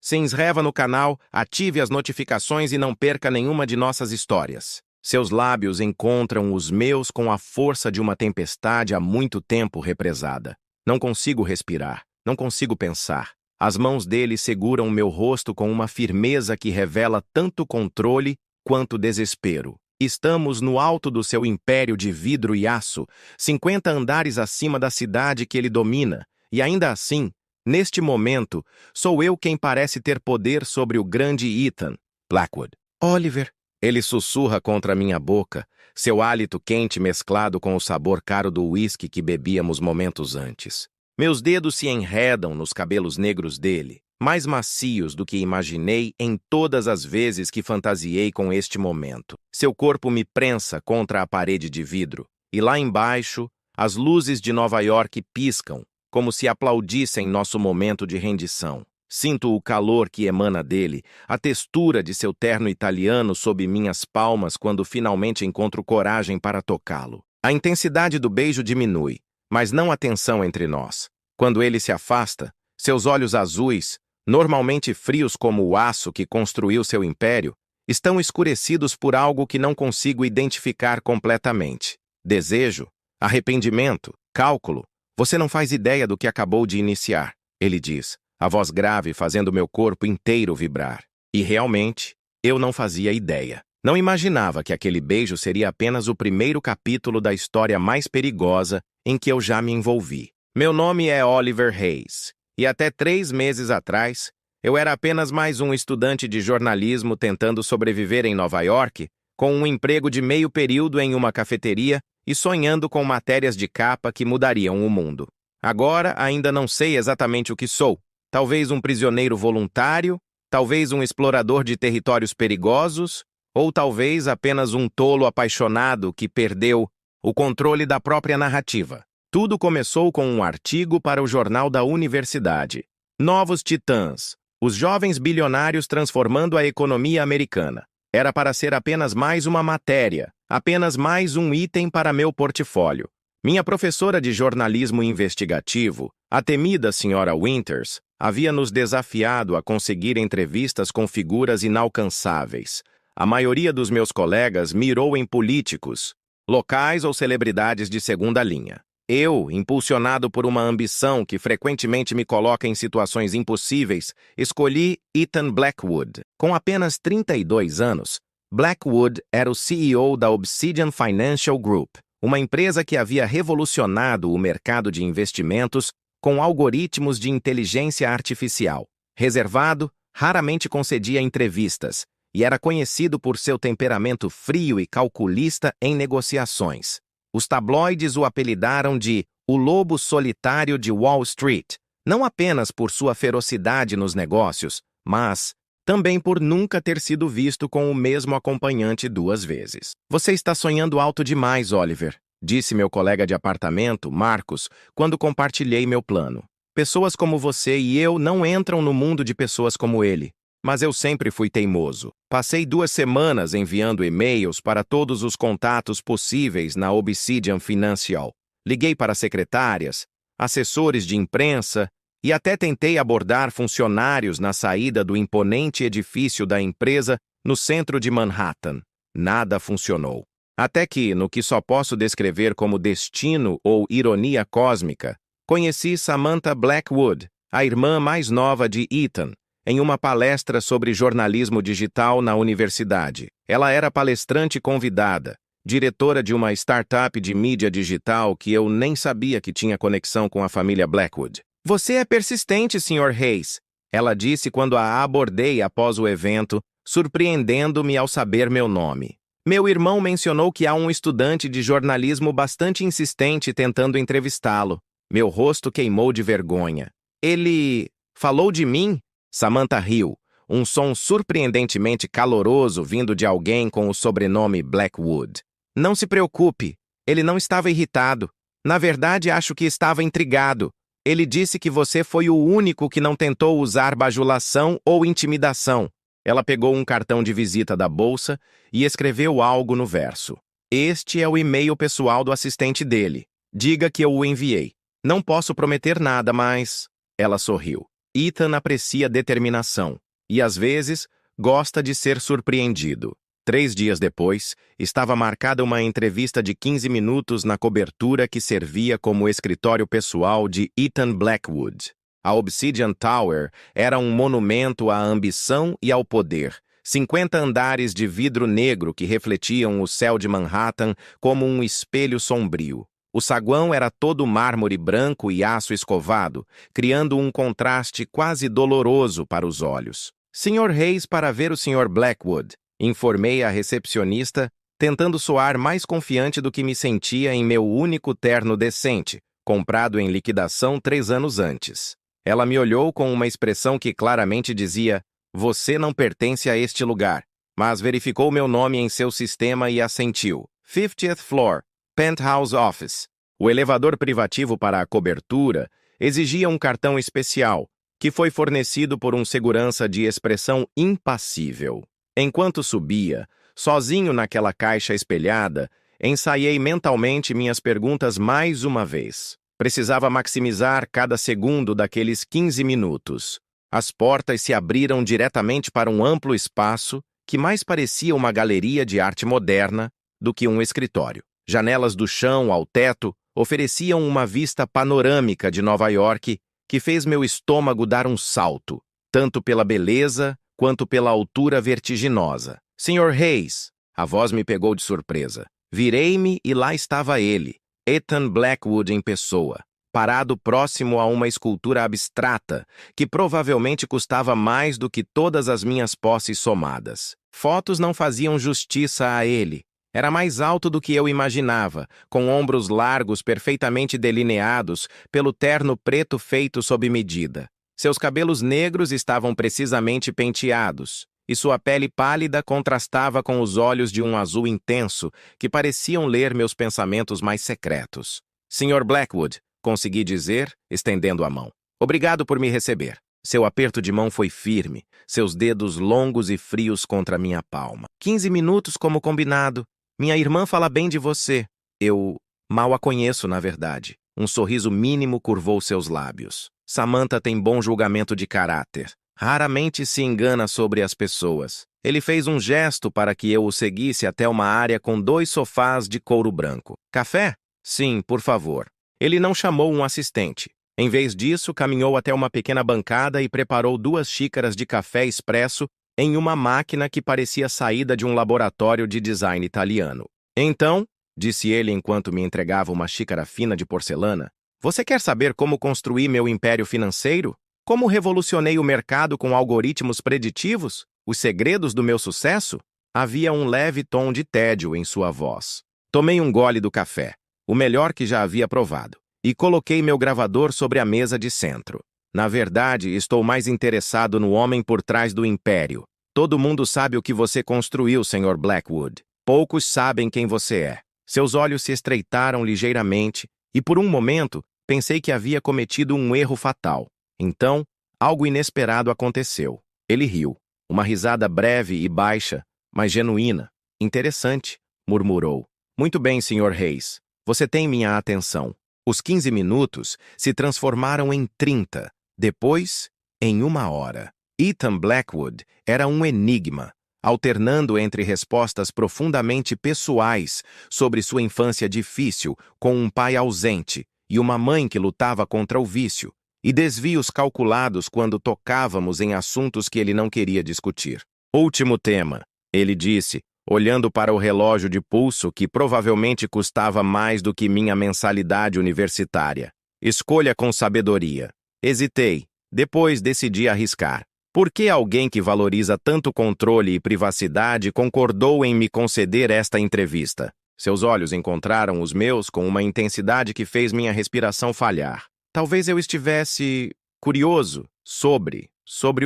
Se inscreva no canal, ative as notificações e não perca nenhuma de nossas histórias. Seus lábios encontram os meus com a força de uma tempestade há muito tempo represada. Não consigo respirar, não consigo pensar. As mãos dele seguram meu rosto com uma firmeza que revela tanto controle quanto desespero. Estamos no alto do seu império de vidro e aço, 50 andares acima da cidade que ele domina, e ainda assim, neste momento, sou eu quem parece ter poder sobre o grande Ethan Blackwood. Oliver, ele sussurra contra minha boca, seu hálito quente mesclado com o sabor caro do uísque que bebíamos momentos antes. Meus dedos se enredam nos cabelos negros dele, mais macios do que imaginei em todas as vezes que fantasiei com este momento. Seu corpo me prensa contra a parede de vidro, e lá embaixo, as luzes de Nova York piscam, como se aplaudissem nosso momento de rendição. Sinto o calor que emana dele, a textura de seu terno italiano sob minhas palmas quando finalmente encontro coragem para tocá-lo. A intensidade do beijo diminui, mas não a tensão entre nós. Quando ele se afasta, seus olhos azuis, normalmente frios como o aço que construiu seu império, estão escurecidos por algo que não consigo identificar completamente. Desejo, arrependimento, cálculo. Você não faz ideia do que acabou de iniciar, ele diz, a voz grave fazendo meu corpo inteiro vibrar. E realmente, eu não fazia ideia. Não imaginava que aquele beijo seria apenas o primeiro capítulo da história mais perigosa em que eu já me envolvi. Meu nome é Oliver Hayes, e até 3 meses atrás, eu era apenas mais um estudante de jornalismo tentando sobreviver em Nova York, com um emprego de meio período em uma cafeteria e sonhando com matérias de capa que mudariam o mundo. Agora, ainda não sei exatamente o que sou. Talvez um prisioneiro voluntário, talvez um explorador de territórios perigosos, ou talvez apenas um tolo apaixonado que perdeu o controle da própria narrativa. Tudo começou com um artigo para o jornal da universidade. Novos Titãs, os jovens bilionários transformando a economia americana. Era para ser apenas mais uma matéria, apenas mais um item para meu portfólio. Minha professora de jornalismo investigativo, a temida Sra. Winters, havia nos desafiado a conseguir entrevistas com figuras inalcançáveis. A maioria dos meus colegas mirou em políticos, locais ou celebridades de segunda linha. Eu, impulsionado por uma ambição que frequentemente me coloca em situações impossíveis, escolhi Ethan Blackwood. Com apenas 32 anos, Blackwood era o CEO da Obsidian Financial Group, uma empresa que havia revolucionado o mercado de investimentos com algoritmos de inteligência artificial. Reservado, raramente concedia entrevistas e era conhecido por seu temperamento frio e calculista em negociações. Os tabloides o apelidaram de o lobo solitário de Wall Street, não apenas por sua ferocidade nos negócios, mas também por nunca ter sido visto com o mesmo acompanhante 2 vezes. Você está sonhando alto demais, Oliver, disse meu colega de apartamento, Marcos, quando compartilhei meu plano. Pessoas como você e eu não entram no mundo de pessoas como ele. Mas eu sempre fui teimoso. Passei 2 semanas enviando e-mails para todos os contatos possíveis na Obsidian Financial. Liguei para secretárias, assessores de imprensa e até tentei abordar funcionários na saída do imponente edifício da empresa no centro de Manhattan. Nada funcionou. Até que, no que só posso descrever como destino ou ironia cósmica, conheci Samantha Blackwood, a irmã mais nova de Ethan, em uma palestra sobre jornalismo digital na universidade. Ela era palestrante convidada, diretora de uma startup de mídia digital que eu nem sabia que tinha conexão com a família Blackwood. Você é persistente, Sr. Hayes, ela disse quando a abordei após o evento, surpreendendo-me ao saber meu nome. Meu irmão mencionou que há um estudante de jornalismo bastante insistente tentando entrevistá-lo. Meu rosto queimou de vergonha. Ele falou de mim? Samantha riu, um som surpreendentemente caloroso vindo de alguém com o sobrenome Blackwood. Não se preocupe, ele não estava irritado. Na verdade, acho que estava intrigado. Ele disse que você foi o único que não tentou usar bajulação ou intimidação. Ela pegou um cartão de visita da bolsa e escreveu algo no verso. Este é o e-mail pessoal do assistente dele. Diga que eu o enviei. Não posso prometer nada, mas... Ela sorriu. Ethan aprecia determinação e, às vezes, gosta de ser surpreendido. 3 dias depois, estava marcada uma entrevista de 15 minutos na cobertura que servia como escritório pessoal de Ethan Blackwood. A Obsidian Tower era um monumento à ambição e ao poder. 50 andares de vidro negro que refletiam o céu de Manhattan como um espelho sombrio. O saguão era todo mármore branco e aço escovado, criando um contraste quase doloroso para os olhos. Sr. Hayes para ver o Sr. Blackwood, informei a recepcionista, tentando soar mais confiante do que me sentia em meu único terno decente, comprado em liquidação 3 anos antes. Ela me olhou com uma expressão que claramente dizia: "Você não pertence a este lugar", mas verificou meu nome em seu sistema e assentiu. 50th Floor, Penthouse Office. O elevador privativo para a cobertura exigia um cartão especial, que foi fornecido por um segurança de expressão impassível. Enquanto subia, sozinho naquela caixa espelhada, ensaiei mentalmente minhas perguntas mais uma vez. Precisava maximizar cada segundo daqueles 15 minutos. As portas se abriram diretamente para um amplo espaço que mais parecia uma galeria de arte moderna do que um escritório. Janelas do chão ao teto ofereciam uma vista panorâmica de Nova York que fez meu estômago dar um salto, tanto pela beleza quanto pela altura vertiginosa. Sr. Hayes, a voz me pegou de surpresa. Virei-me e lá estava ele, Ethan Blackwood em pessoa, parado próximo a uma escultura abstrata que provavelmente custava mais do que todas as minhas posses somadas. Fotos não faziam justiça a ele. Era mais alto do que eu imaginava, com ombros largos perfeitamente delineados pelo terno preto feito sob medida. Seus cabelos negros estavam precisamente penteados, e sua pele pálida contrastava com os olhos de um azul intenso que pareciam ler meus pensamentos mais secretos. Sr. Blackwood, consegui dizer, estendendo a mão. Obrigado por me receber. Seu aperto de mão foi firme, seus dedos longos e frios contra minha palma. 15 minutos como combinado. Minha irmã fala bem de você. Eu mal a conheço, na verdade. Um sorriso mínimo curvou seus lábios. Samantha tem bom julgamento de caráter. Raramente se engana sobre as pessoas. Ele fez um gesto para que eu o seguisse até uma área com 2 sofás de couro branco. Café? Sim, por favor. Ele não chamou um assistente. Em vez disso, caminhou até uma pequena bancada e preparou 2 xícaras de café expresso em uma máquina que parecia saída de um laboratório de design italiano. Então, disse ele enquanto me entregava uma xícara fina de porcelana, você quer saber como construí meu império financeiro? Como revolucionei o mercado com algoritmos preditivos? Os segredos do meu sucesso? Havia um leve tom de tédio em sua voz. Tomei um gole do café, o melhor que já havia provado, e coloquei meu gravador sobre a mesa de centro. Na verdade, estou mais interessado no homem por trás do império. Todo mundo sabe o que você construiu, Sr. Blackwood. Poucos sabem quem você é. Seus olhos se estreitaram ligeiramente e, por um momento, pensei que havia cometido um erro fatal. Então, algo inesperado aconteceu. Ele riu. Uma risada breve e baixa, mas genuína. Interessante, murmurou. Muito bem, Sr. Hayes. Você tem minha atenção. Os 15 minutos se transformaram em 30. Depois, em 1 hora. Ethan Blackwood era um enigma, alternando entre respostas profundamente pessoais sobre sua infância difícil com um pai ausente e uma mãe que lutava contra o vício, e desvios calculados quando tocávamos em assuntos que ele não queria discutir. Último tema, ele disse, olhando para o relógio de pulso que provavelmente custava mais do que minha mensalidade universitária. Escolha com sabedoria. Hesitei. Depois decidi arriscar. Por que alguém que valoriza tanto controle e privacidade concordou em me conceder esta entrevista? Seus olhos encontraram os meus com uma intensidade que fez minha respiração falhar. Talvez eu estivesse curioso sobre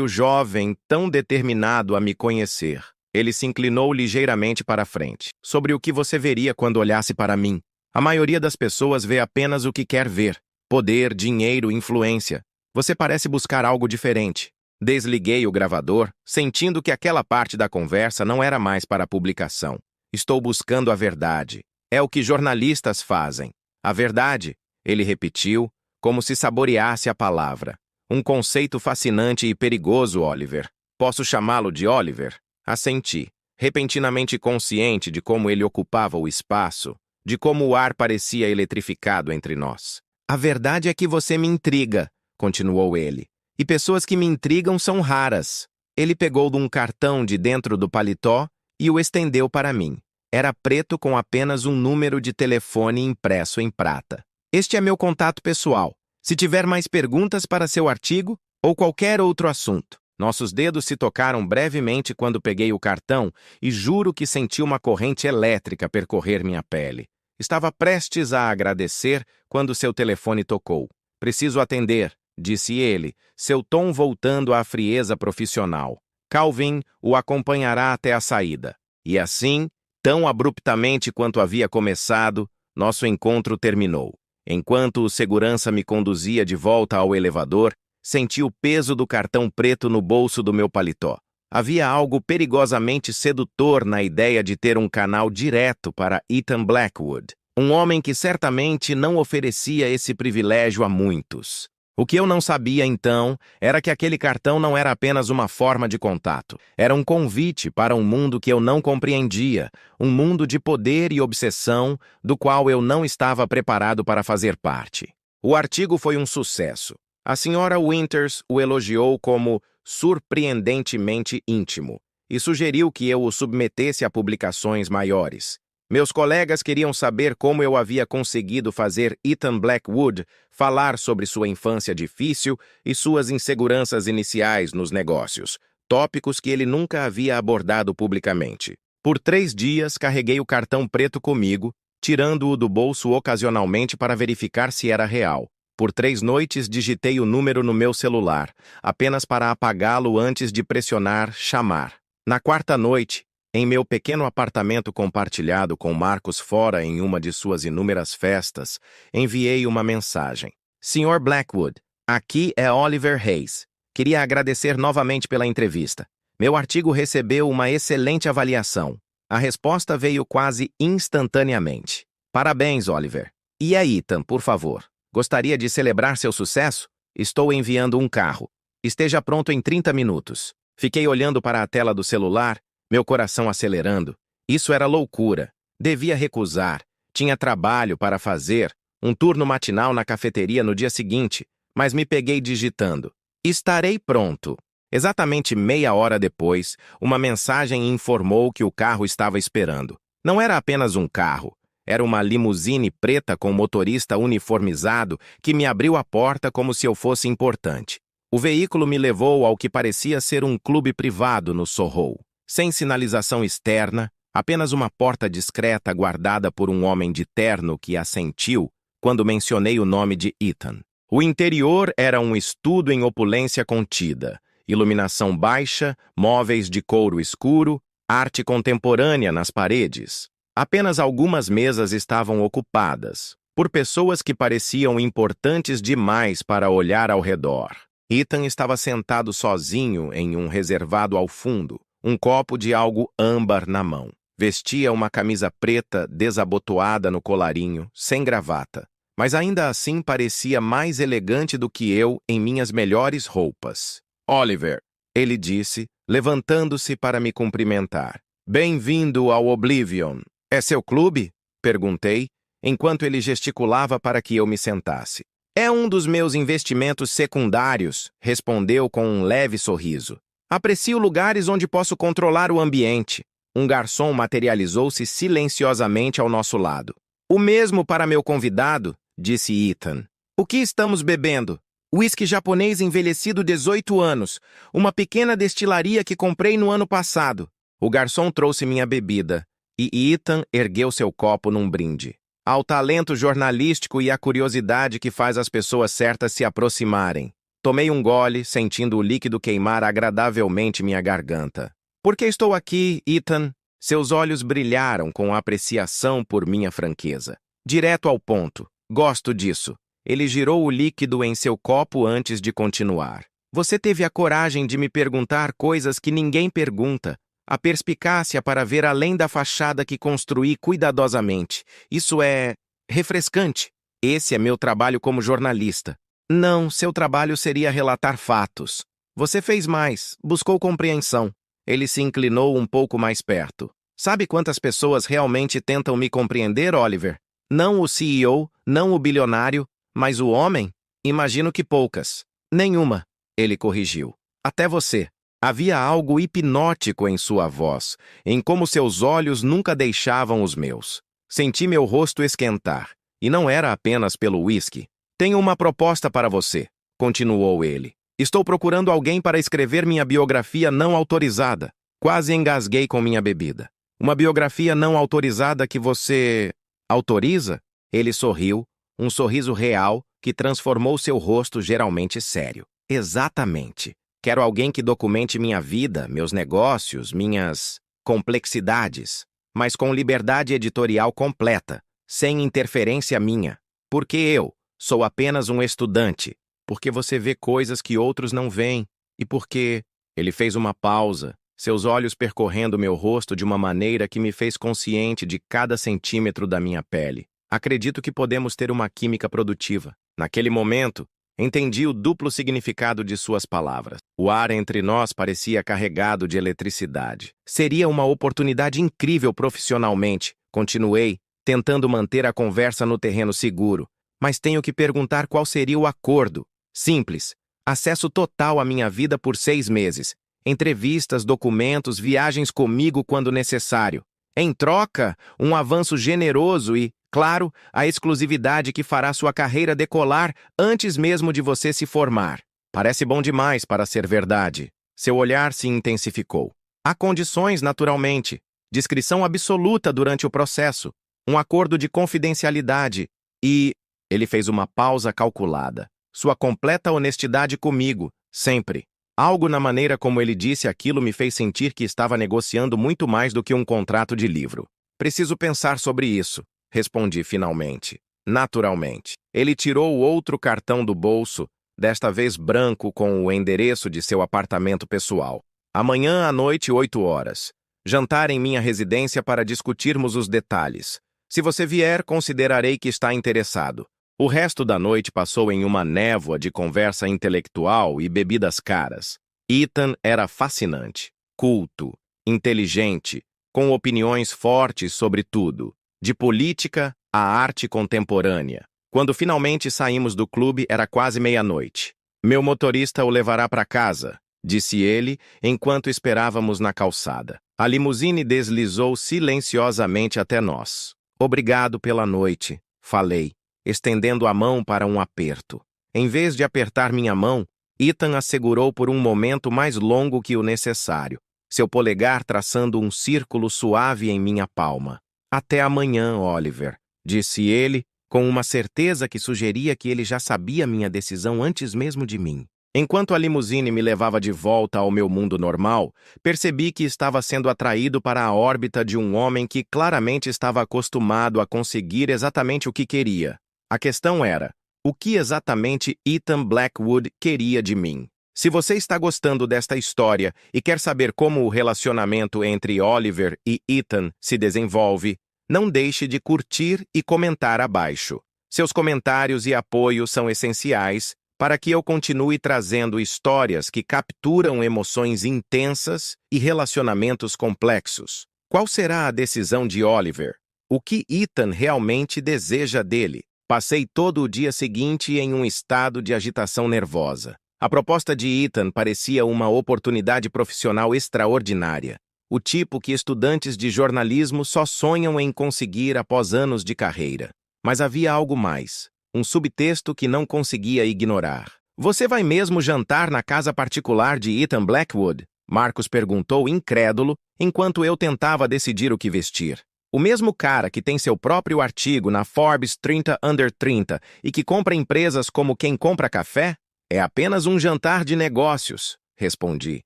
o jovem tão determinado a me conhecer. Ele se inclinou ligeiramente para a frente. Sobre o que você veria quando olhasse para mim? A maioria das pessoas vê apenas o que quer ver. Poder, dinheiro, influência. Você parece buscar algo diferente. Desliguei o gravador, sentindo que aquela parte da conversa não era mais para publicação. Estou buscando a verdade. É o que jornalistas fazem. A verdade, ele repetiu, como se saboreasse a palavra. Um conceito fascinante e perigoso, Oliver. Posso chamá-lo de Oliver? Assenti, repentinamente consciente de como ele ocupava o espaço, de como o ar parecia eletrificado entre nós. A verdade é que você me intriga, continuou ele. E pessoas que me intrigam são raras. Ele pegou um cartão de dentro do paletó e o estendeu para mim. Era preto com apenas um número de telefone impresso em prata. Este é meu contato pessoal. Se tiver mais perguntas para seu artigo ou qualquer outro assunto. Nossos dedos se tocaram brevemente quando peguei o cartão e juro que senti uma corrente elétrica percorrer minha pele. Estava prestes a agradecer quando seu telefone tocou. Preciso atender, disse ele, seu tom voltando à frieza profissional. Calvin o acompanhará até a saída. E assim, tão abruptamente quanto havia começado, nosso encontro terminou. Enquanto o segurança me conduzia de volta ao elevador, senti o peso do cartão preto no bolso do meu paletó. Havia algo perigosamente sedutor na ideia de ter um canal direto para Ethan Blackwood, um homem que certamente não oferecia esse privilégio a muitos. O que eu não sabia, então, era que aquele cartão não era apenas uma forma de contato. Era um convite para um mundo que eu não compreendia, um mundo de poder e obsessão, do qual eu não estava preparado para fazer parte. O artigo foi um sucesso. A senhora Winters o elogiou como surpreendentemente íntimo e sugeriu que eu o submetesse a publicações maiores. Meus colegas queriam saber como eu havia conseguido fazer Ethan Blackwood falar sobre sua infância difícil e suas inseguranças iniciais nos negócios, tópicos que ele nunca havia abordado publicamente. Por 3 dias, carreguei o cartão preto comigo, tirando-o do bolso ocasionalmente para verificar se era real. Por 3 noites, digitei o número no meu celular, apenas para apagá-lo antes de pressionar chamar. Na 4ª noite, em meu pequeno apartamento compartilhado com Marcos fora em uma de suas inúmeras festas, enviei uma mensagem. Sr. Blackwood, aqui é Oliver Hayes. Queria agradecer novamente pela entrevista. Meu artigo recebeu uma excelente avaliação. A resposta veio quase instantaneamente. Parabéns, Oliver. E a Ethan, por favor. Gostaria de celebrar seu sucesso? Estou enviando um carro. Esteja pronto em 30 minutos. Fiquei olhando para a tela do celular, meu coração acelerando. Isso era loucura. Devia recusar. Tinha trabalho para fazer, um turno matinal na cafeteria no dia seguinte, mas me peguei digitando. Estarei pronto. Exatamente meia hora depois, uma mensagem informou que o carro estava esperando. Não era apenas um carro. Era uma limusine preta com motorista uniformizado que me abriu a porta como se eu fosse importante. O veículo me levou ao que parecia ser um clube privado no Soho. Sem sinalização externa, apenas uma porta discreta guardada por um homem de terno que assentiu quando mencionei o nome de Ethan. O interior era um estudo em opulência contida, iluminação baixa, móveis de couro escuro, arte contemporânea nas paredes. Apenas algumas mesas estavam ocupadas, por pessoas que pareciam importantes demais para olhar ao redor. Ethan estava sentado sozinho em um reservado ao fundo, um copo de algo âmbar na mão. Vestia uma camisa preta desabotoada no colarinho, sem gravata, mas ainda assim parecia mais elegante do que eu em minhas melhores roupas. Oliver, ele disse, levantando-se para me cumprimentar. Bem-vindo ao Oblivion. É seu clube? Perguntei, enquanto ele gesticulava para que eu me sentasse. É um dos meus investimentos secundários, respondeu com um leve sorriso. Aprecio lugares onde posso controlar o ambiente. Um garçom materializou-se silenciosamente ao nosso lado. O mesmo para meu convidado, disse Ethan. O que estamos bebendo? Whisky japonês envelhecido 18 anos. Uma pequena destilaria que comprei no ano passado. O garçom trouxe minha bebida, e Ethan ergueu seu copo num brinde. Ao talento jornalístico e à curiosidade que faz as pessoas certas se aproximarem. Tomei um gole, sentindo o líquido queimar agradavelmente minha garganta. Por que estou aqui, Ethan? Seus olhos brilharam com apreciação por minha franqueza. Direto ao ponto. Gosto disso. Ele girou o líquido em seu copo antes de continuar. Você teve a coragem de me perguntar coisas que ninguém pergunta. A perspicácia para ver além da fachada que construí cuidadosamente. Isso é refrescante. Esse é meu trabalho como jornalista. Não, seu trabalho seria relatar fatos. Você fez mais, buscou compreensão. Ele se inclinou um pouco mais perto. Sabe quantas pessoas realmente tentam me compreender, Oliver? Não o CEO, não o bilionário, mas o homem? Imagino que poucas. Nenhuma, ele corrigiu. Até você. Havia algo hipnótico em sua voz, em como seus olhos nunca deixavam os meus. Senti meu rosto esquentar, e não era apenas pelo uísque. Tenho uma proposta para você, continuou ele. Estou procurando alguém para escrever minha biografia não autorizada. Quase engasguei com minha bebida. Uma biografia não autorizada que você autoriza? Ele sorriu, um sorriso real que transformou seu rosto geralmente sério. Exatamente. Quero alguém que documente minha vida, meus negócios, minhas complexidades, mas com liberdade editorial completa, sem interferência minha. Porque eu sou apenas um estudante, porque você vê coisas que outros não veem, e porque... Ele fez uma pausa, seus olhos percorrendo meu rosto de uma maneira que me fez consciente de cada centímetro da minha pele. Acredito que podemos ter uma química produtiva. Naquele momento, entendi o duplo significado de suas palavras. O ar entre nós parecia carregado de eletricidade. Seria uma oportunidade incrível profissionalmente, continuei, tentando manter a conversa no terreno seguro. Mas tenho que perguntar qual seria o acordo. Simples. Acesso total à minha vida por 6 meses. Entrevistas, documentos, viagens comigo quando necessário. Em troca, um avanço generoso e, claro, a exclusividade que fará sua carreira decolar antes mesmo de você se formar. Parece bom demais para ser verdade. Seu olhar se intensificou. Há condições, naturalmente. Discrição absoluta durante o processo. Um acordo de confidencialidade. E... Ele fez uma pausa calculada. Sua completa honestidade comigo, sempre. Algo na maneira como ele disse aquilo me fez sentir que estava negociando muito mais do que um contrato de livro. Preciso pensar sobre isso, respondi finalmente. Naturalmente. Ele tirou outro cartão do bolso, desta vez branco com o endereço de seu apartamento pessoal. Amanhã à noite, 8 horas. Jantar em minha residência para discutirmos os detalhes. Se você vier, considerarei que está interessado. O resto da noite passou em uma névoa de conversa intelectual e bebidas caras. Ethan era fascinante, culto, inteligente, com opiniões fortes sobre tudo, de política à arte contemporânea. Quando finalmente saímos do clube, era quase meia-noite. Meu motorista o levará para casa, disse ele, enquanto esperávamos na calçada. A limusine deslizou silenciosamente até nós. Obrigado pela noite, falei, estendendo a mão para um aperto. Em vez de apertar minha mão, Ethan a segurou por um momento mais longo que o necessário, seu polegar traçando um círculo suave em minha palma. Até amanhã, Oliver, disse ele, com uma certeza que sugeria que ele já sabia minha decisão antes mesmo de mim. Enquanto a limusine me levava de volta ao meu mundo normal, percebi que estava sendo atraído para a órbita de um homem que claramente estava acostumado a conseguir exatamente o que queria. A questão era, o que exatamente Ethan Blackwood queria de mim? Se você está gostando desta história e quer saber como o relacionamento entre Oliver e Ethan se desenvolve, não deixe de curtir e comentar abaixo. Seus comentários e apoio são essenciais para que eu continue trazendo histórias que capturam emoções intensas e relacionamentos complexos. Qual será a decisão de Oliver? O que Ethan realmente deseja dele? Passei todo o dia seguinte em um estado de agitação nervosa. A proposta de Ethan parecia uma oportunidade profissional extraordinária, o tipo que estudantes de jornalismo só sonham em conseguir após anos de carreira. Mas havia algo mais, um subtexto que não conseguia ignorar. Você vai mesmo jantar na casa particular de Ethan Blackwood? Marcos perguntou incrédulo, enquanto eu tentava decidir o que vestir. O mesmo cara que tem seu próprio artigo na Forbes 30 Under 30 e que compra empresas como quem compra café? É apenas um jantar de negócios, respondi,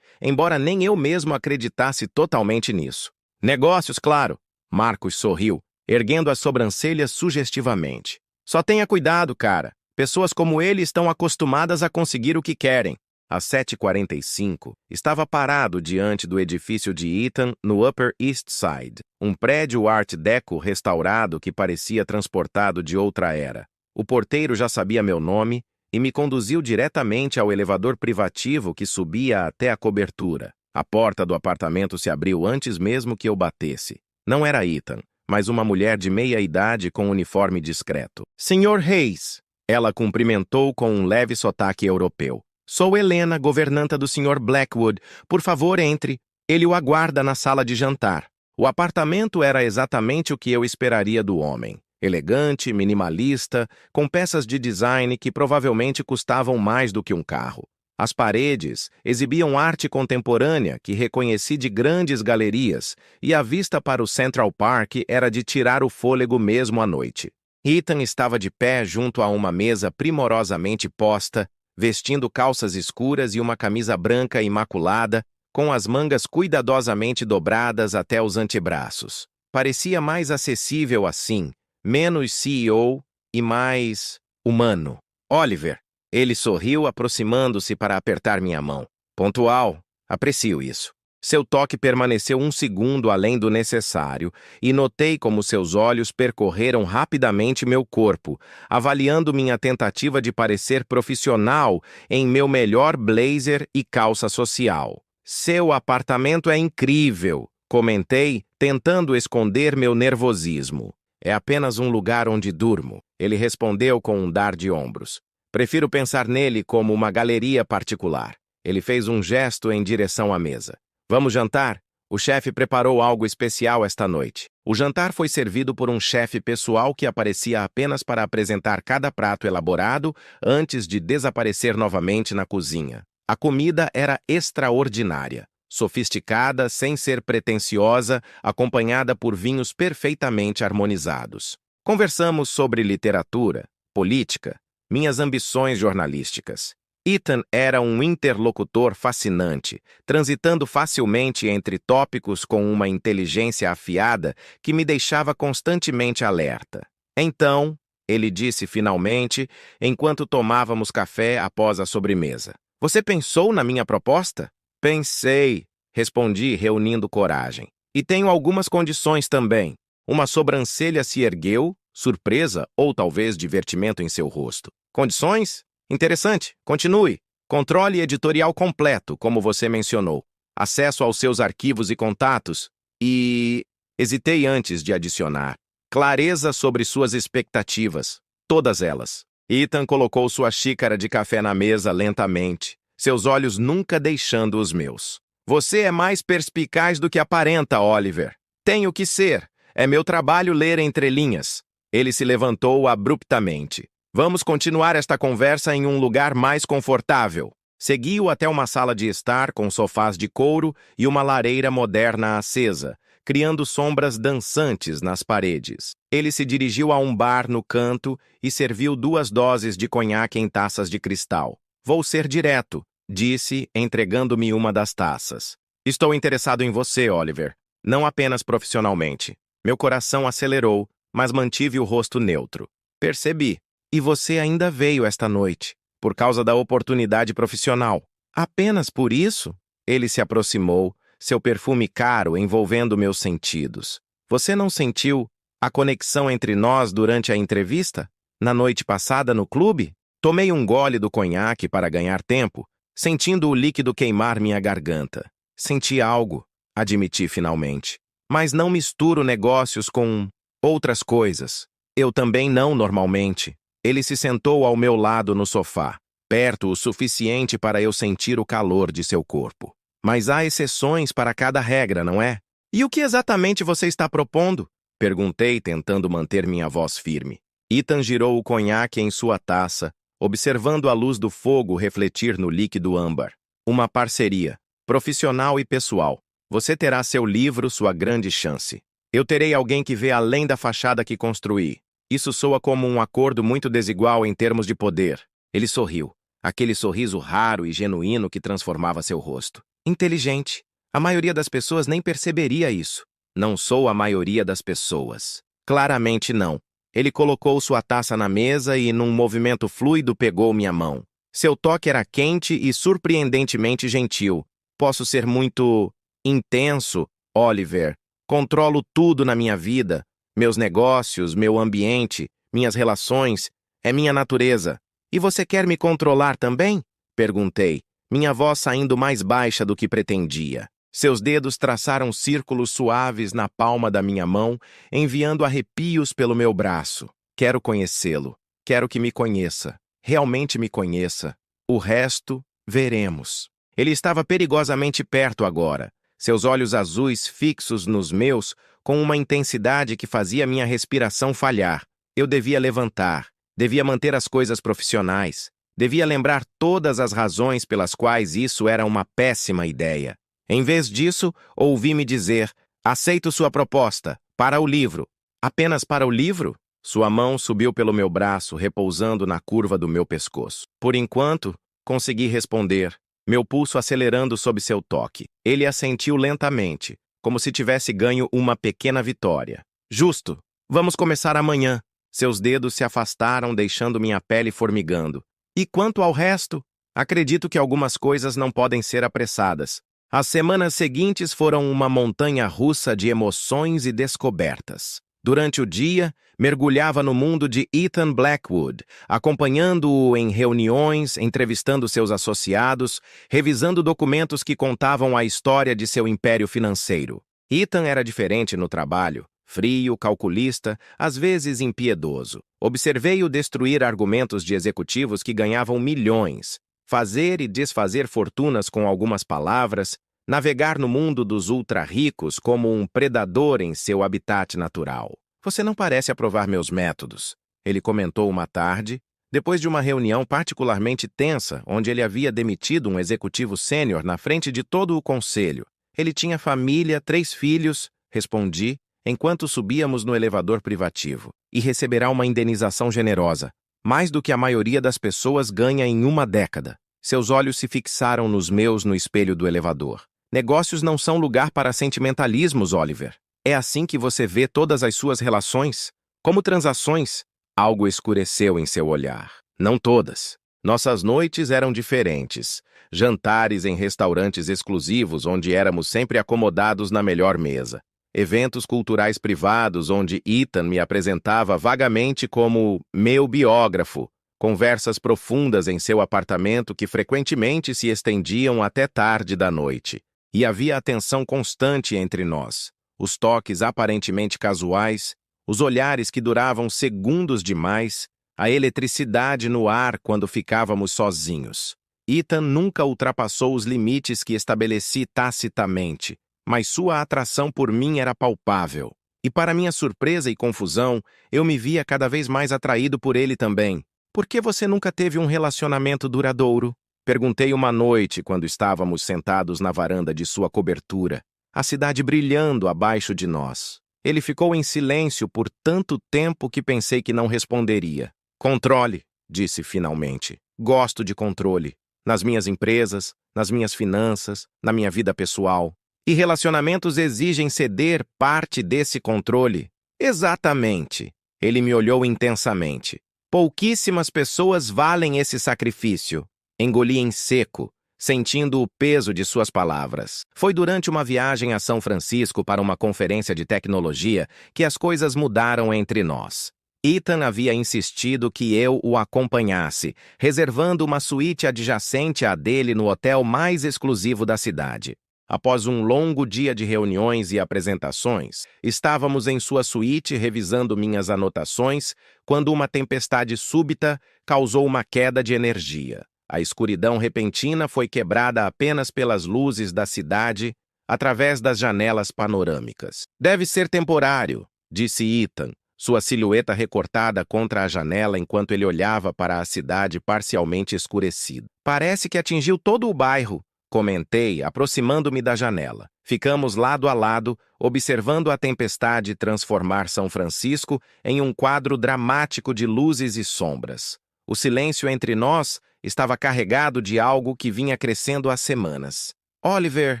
embora nem eu mesmo acreditasse totalmente nisso. Negócios, claro. Marcos sorriu, erguendo as sobrancelhas sugestivamente. Só tenha cuidado, cara. Pessoas como ele estão acostumadas a conseguir o que querem. Às 7h45, estava parado diante do edifício de Ethan no Upper East Side, um prédio Art Deco restaurado que parecia transportado de outra era. O porteiro já sabia meu nome e me conduziu diretamente ao elevador privativo que subia até a cobertura. A porta do apartamento se abriu antes mesmo que eu batesse. Não era Ethan, mas uma mulher de meia-idade com um uniforme discreto. Senhor Hayes, ela cumprimentou com um leve sotaque europeu. Sou Helena, governanta do Sr. Blackwood. Por favor, entre. Ele o aguarda na sala de jantar. O apartamento era exatamente o que eu esperaria do homem. Elegante, minimalista, com peças de design que provavelmente custavam mais do que um carro. As paredes exibiam arte contemporânea que reconheci de grandes galerias, e a vista para o Central Park era de tirar o fôlego mesmo à noite. Ethan estava de pé junto a uma mesa primorosamente posta, vestindo calças escuras e uma camisa branca imaculada, com as mangas cuidadosamente dobradas até os antebraços. Parecia mais acessível assim, menos CEO e mais humano. Oliver. Ele sorriu, aproximando-se para apertar minha mão. Pontual. Aprecio isso. Seu toque permaneceu um segundo além do necessário, e notei como seus olhos percorreram rapidamente meu corpo, avaliando minha tentativa de parecer profissional em meu melhor blazer e calça social. Seu apartamento é incrível, comentei, tentando esconder meu nervosismo. É apenas um lugar onde durmo, ele respondeu com um dar de ombros. Prefiro pensar nele como uma galeria particular. Ele fez um gesto em direção à mesa. Vamos jantar? O chefe preparou algo especial esta noite. O jantar foi servido por um chefe pessoal que aparecia apenas para apresentar cada prato elaborado antes de desaparecer novamente na cozinha. A comida era extraordinária, sofisticada, sem ser pretensiosa, acompanhada por vinhos perfeitamente harmonizados. Conversamos sobre literatura, política, minhas ambições jornalísticas. Ethan era um interlocutor fascinante, transitando facilmente entre tópicos com uma inteligência afiada que me deixava constantemente alerta. Então, ele disse finalmente, enquanto tomávamos café após a sobremesa. Você pensou na minha proposta? Pensei, respondi, reunindo coragem. E tenho algumas condições também. Uma sobrancelha se ergueu, surpresa ou talvez divertimento em seu rosto. Condições? Interessante. Continue. Controle editorial completo, como você mencionou. Acesso aos seus arquivos e contatos. E... hesitei antes de adicionar. Clareza sobre suas expectativas. Todas elas. Ethan colocou sua xícara de café na mesa lentamente, seus olhos nunca deixando os meus. Você é mais perspicaz do que aparenta, Oliver. Tenho que ser. É meu trabalho ler entre linhas. Ele se levantou abruptamente. Vamos continuar esta conversa em um lugar mais confortável. Segui-o até uma sala de estar com sofás de couro e uma lareira moderna acesa, criando sombras dançantes nas paredes. Ele se dirigiu a um bar no canto e serviu 2 doses de conhaque em taças de cristal. Vou ser direto, disse, entregando-me uma das taças. Estou interessado em você, Oliver, não apenas profissionalmente. Meu coração acelerou, mas mantive o rosto neutro. Percebi. E você ainda veio esta noite, por causa da oportunidade profissional. Apenas por isso? Ele se aproximou, seu perfume caro envolvendo meus sentidos. Você não sentiu a conexão entre nós durante a entrevista? Na noite passada no clube? Tomei um gole do conhaque para ganhar tempo, sentindo o líquido queimar minha garganta. Senti algo, admiti finalmente. Mas não misturo negócios com outras coisas. Eu também não normalmente. Ele se sentou ao meu lado no sofá, perto o suficiente para eu sentir o calor de seu corpo. Mas há exceções para cada regra, não é? E o que exatamente você está propondo? Perguntei, tentando manter minha voz firme. Ethan girou o conhaque em sua taça, observando a luz do fogo refletir no líquido âmbar. Uma parceria, profissional e pessoal. Você terá seu livro, sua grande chance. Eu terei alguém que vê além da fachada que construí. Isso soa como um acordo muito desigual em termos de poder. Ele sorriu, aquele sorriso raro e genuíno que transformava seu rosto. Inteligente. A maioria das pessoas nem perceberia isso. Não sou a maioria das pessoas. Claramente não. Ele colocou sua taça na mesa e, num movimento fluido, pegou minha mão. Seu toque era quente e surpreendentemente gentil. Posso ser muito intenso, Oliver. Controlo tudo na minha vida. Meus negócios, meu ambiente, minhas relações, é minha natureza. E você quer me controlar também? Perguntei, minha voz saindo mais baixa do que pretendia. Seus dedos traçaram círculos suaves na palma da minha mão, enviando arrepios pelo meu braço. Quero conhecê-lo. Quero que me conheça. Realmente me conheça. O resto, veremos. Ele estava perigosamente perto agora, seus olhos azuis fixos nos meus, com uma intensidade que fazia minha respiração falhar. Eu devia levantar, devia manter as coisas profissionais, devia lembrar todas as razões pelas quais isso era uma péssima ideia. Em vez disso, ouvi-me dizer, aceito sua proposta, para o livro. Apenas para o livro? Sua mão subiu pelo meu braço, repousando na curva do meu pescoço. Por enquanto, consegui responder, meu pulso acelerando sob seu toque. Ele assentiu lentamente, como se tivesse ganho uma pequena vitória. Justo. Vamos começar amanhã. Seus dedos se afastaram, deixando minha pele formigando. E quanto ao resto? Acredito que algumas coisas não podem ser apressadas. As semanas seguintes foram uma montanha-russa de emoções e descobertas. Durante o dia, mergulhava no mundo de Ethan Blackwood, acompanhando-o em reuniões, entrevistando seus associados, revisando documentos que contavam a história de seu império financeiro. Ethan era diferente no trabalho, frio, calculista, às vezes impiedoso. Observei-o destruir argumentos de executivos que ganhavam milhões, fazer e desfazer fortunas com algumas palavras, navegar no mundo dos ultra-ricos como um predador em seu habitat natural. Você não parece aprovar meus métodos, ele comentou uma tarde, depois de uma reunião particularmente tensa, onde ele havia demitido um executivo sênior na frente de todo o conselho. Ele tinha família, 3 filhos, respondi, enquanto subíamos no elevador privativo, e receberá uma indenização generosa, mais do que a maioria das pessoas ganha em uma década. Seus olhos se fixaram nos meus no espelho do elevador. Negócios não são lugar para sentimentalismos, Oliver. É assim que você vê todas as suas relações? Como transações? Algo escureceu em seu olhar. Não todas. Nossas noites eram diferentes. Jantares em restaurantes exclusivos onde éramos sempre acomodados na melhor mesa. Eventos culturais privados onde Ethan me apresentava vagamente como meu biógrafo. Conversas profundas em seu apartamento que frequentemente se estendiam até tarde da noite. E havia atenção constante entre nós. Os toques aparentemente casuais, os olhares que duravam segundos demais, a eletricidade no ar quando ficávamos sozinhos. Ethan nunca ultrapassou os limites que estabeleci tacitamente, mas sua atração por mim era palpável. E para minha surpresa e confusão, eu me via cada vez mais atraído por ele também. Por que você nunca teve um relacionamento duradouro? Perguntei uma noite quando estávamos sentados na varanda de sua cobertura, a cidade brilhando abaixo de nós. Ele ficou em silêncio por tanto tempo que pensei que não responderia. Controle, disse finalmente. Gosto de controle. Nas minhas empresas, nas minhas finanças, na minha vida pessoal. E relacionamentos exigem ceder parte desse controle. Exatamente. Ele me olhou intensamente. Pouquíssimas pessoas valem esse sacrifício. Engoli em seco, sentindo o peso de suas palavras. Foi durante uma viagem a São Francisco para uma conferência de tecnologia que as coisas mudaram entre nós. Ethan havia insistido que eu o acompanhasse, reservando uma suíte adjacente à dele no hotel mais exclusivo da cidade. Após um longo dia de reuniões e apresentações, estávamos em sua suíte revisando minhas anotações quando uma tempestade súbita causou uma queda de energia. A escuridão repentina foi quebrada apenas pelas luzes da cidade através das janelas panorâmicas. Deve ser temporário, disse Ethan, sua silhueta recortada contra a janela enquanto ele olhava para a cidade parcialmente escurecida. Parece que atingiu todo o bairro, comentei, aproximando-me da janela. Ficamos lado a lado, observando a tempestade transformar São Francisco em um quadro dramático de luzes e sombras. O silêncio entre nós estava carregado de algo que vinha crescendo há semanas. Oliver,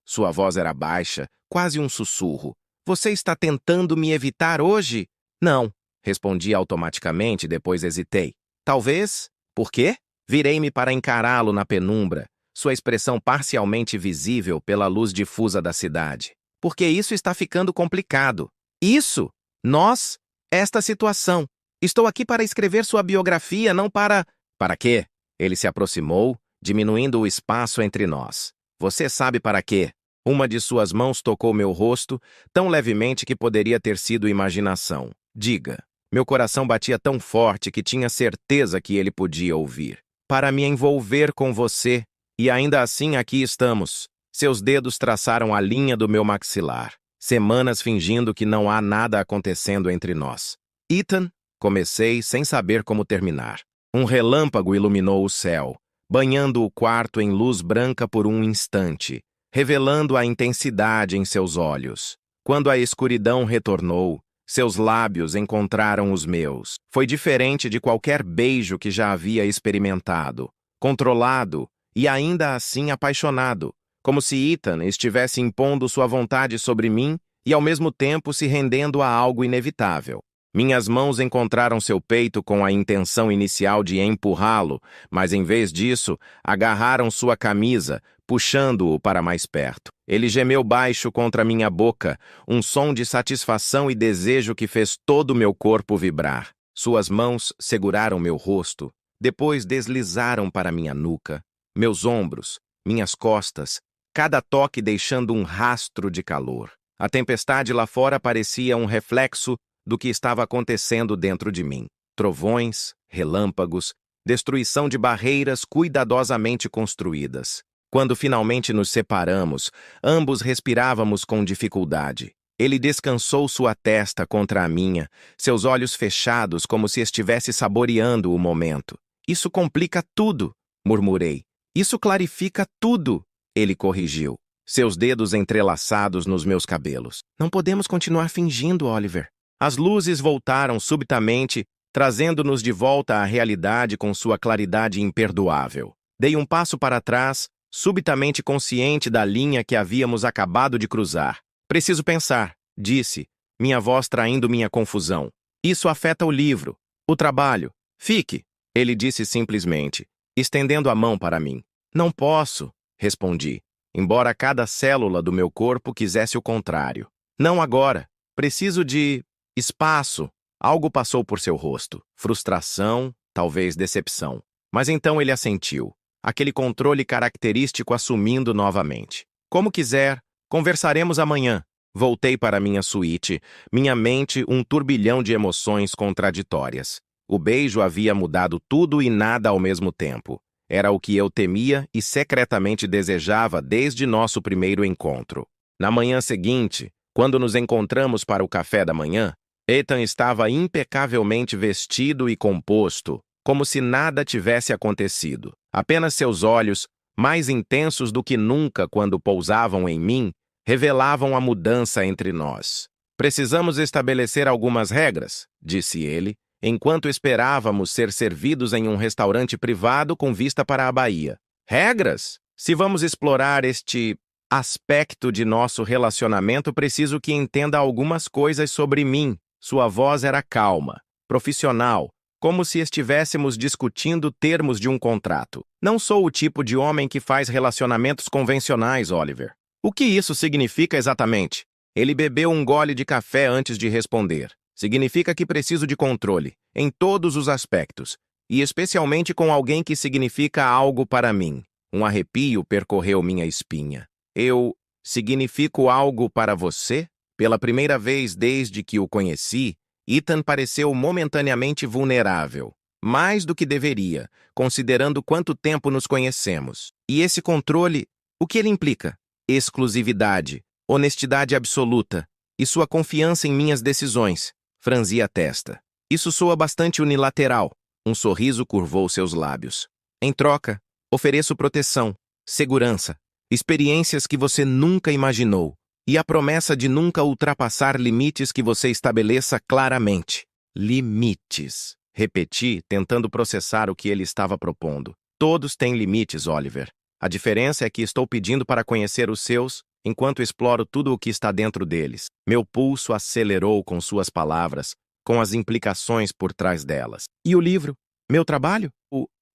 sua voz era baixa, quase um sussurro. Você está tentando me evitar hoje? Não, respondi automaticamente, depois hesitei. Talvez? Por quê? Virei-me para encará-lo na penumbra, sua expressão parcialmente visível pela luz difusa da cidade. Porque isso está ficando complicado. Isso? Nós? Esta situação. Estou aqui para escrever sua biografia, não para... Para quê? Ele se aproximou, diminuindo o espaço entre nós. Você sabe para quê? Uma de suas mãos tocou meu rosto, tão levemente que poderia ter sido imaginação. Diga. Meu coração batia tão forte que tinha certeza que ele podia ouvir. Para me envolver com você, e ainda assim aqui estamos. Seus dedos traçaram a linha do meu maxilar. Semanas fingindo que não há nada acontecendo entre nós. Ethan, comecei sem saber como terminar. Um relâmpago iluminou o céu, banhando o quarto em luz branca por um instante, revelando a intensidade em seus olhos. Quando a escuridão retornou, seus lábios encontraram os meus. Foi diferente de qualquer beijo que já havia experimentado. Controlado e ainda assim apaixonado, como se Ethan estivesse impondo sua vontade sobre mim e ao mesmo tempo se rendendo a algo inevitável. Minhas mãos encontraram seu peito com a intenção inicial de empurrá-lo, mas em vez disso, agarraram sua camisa, puxando-o para mais perto. Ele gemeu baixo contra minha boca, um som de satisfação e desejo que fez todo o meu corpo vibrar. Suas mãos seguraram meu rosto, depois deslizaram para minha nuca, meus ombros, minhas costas, cada toque deixando um rastro de calor. A tempestade lá fora parecia um reflexo do que estava acontecendo dentro de mim. Trovões, relâmpagos, destruição de barreiras cuidadosamente construídas. Quando finalmente nos separamos, ambos respirávamos com dificuldade. Ele descansou sua testa contra a minha, seus olhos fechados como se estivesse saboreando o momento. Isso complica tudo, murmurei. Isso clarifica tudo, ele corrigiu. Seus dedos entrelaçados nos meus cabelos. Não podemos continuar fingindo, Oliver. As luzes voltaram subitamente, trazendo-nos de volta à realidade com sua claridade imperdoável. Dei um passo para trás, subitamente consciente da linha que havíamos acabado de cruzar. Preciso pensar, disse, minha voz traindo minha confusão. Isso afeta o livro, o trabalho. Fique, ele disse simplesmente, estendendo a mão para mim. Não posso, respondi, embora cada célula do meu corpo quisesse o contrário. Não agora. Preciso de espaço. Algo passou por seu rosto. Frustração, talvez decepção. Mas então ele assentiu. Aquele controle característico assumindo novamente. Como quiser, conversaremos amanhã. Voltei para minha suíte, minha mente um turbilhão de emoções contraditórias. O beijo havia mudado tudo e nada ao mesmo tempo. Era o que eu temia e secretamente desejava desde nosso primeiro encontro. Na manhã seguinte, quando nos encontramos para o café da manhã, Ethan estava impecavelmente vestido e composto, como se nada tivesse acontecido. Apenas seus olhos, mais intensos do que nunca quando pousavam em mim, revelavam a mudança entre nós. Precisamos estabelecer algumas regras, disse ele, enquanto esperávamos ser servidos em um restaurante privado com vista para a baía. Regras? Se vamos explorar este aspecto de nosso relacionamento, preciso que entenda algumas coisas sobre mim. Sua voz era calma, profissional, como se estivéssemos discutindo termos de um contrato. Não sou o tipo de homem que faz relacionamentos convencionais, Oliver. O que isso significa exatamente? Ele bebeu um gole de café antes de responder. Significa que preciso de controle, em todos os aspectos, e especialmente com alguém que significa algo para mim. Um arrepio percorreu minha espinha. Eu significo algo para você? Pela primeira vez desde que o conheci, Ethan pareceu momentaneamente vulnerável. Mais do que deveria, considerando quanto tempo nos conhecemos. E esse controle, o que ele implica? Exclusividade, honestidade absoluta e sua confiança em minhas decisões. Franzi a testa. Isso soa bastante unilateral. Um sorriso curvou seus lábios. Em troca, ofereço proteção, segurança, experiências que você nunca imaginou e a promessa de nunca ultrapassar limites que você estabeleça claramente. Limites. Repeti, tentando processar o que ele estava propondo. Todos têm limites, Oliver. A diferença é que estou pedindo para conhecer os seus, enquanto exploro tudo o que está dentro deles. Meu pulso acelerou com suas palavras, com as implicações por trás delas. E o livro? Meu trabalho?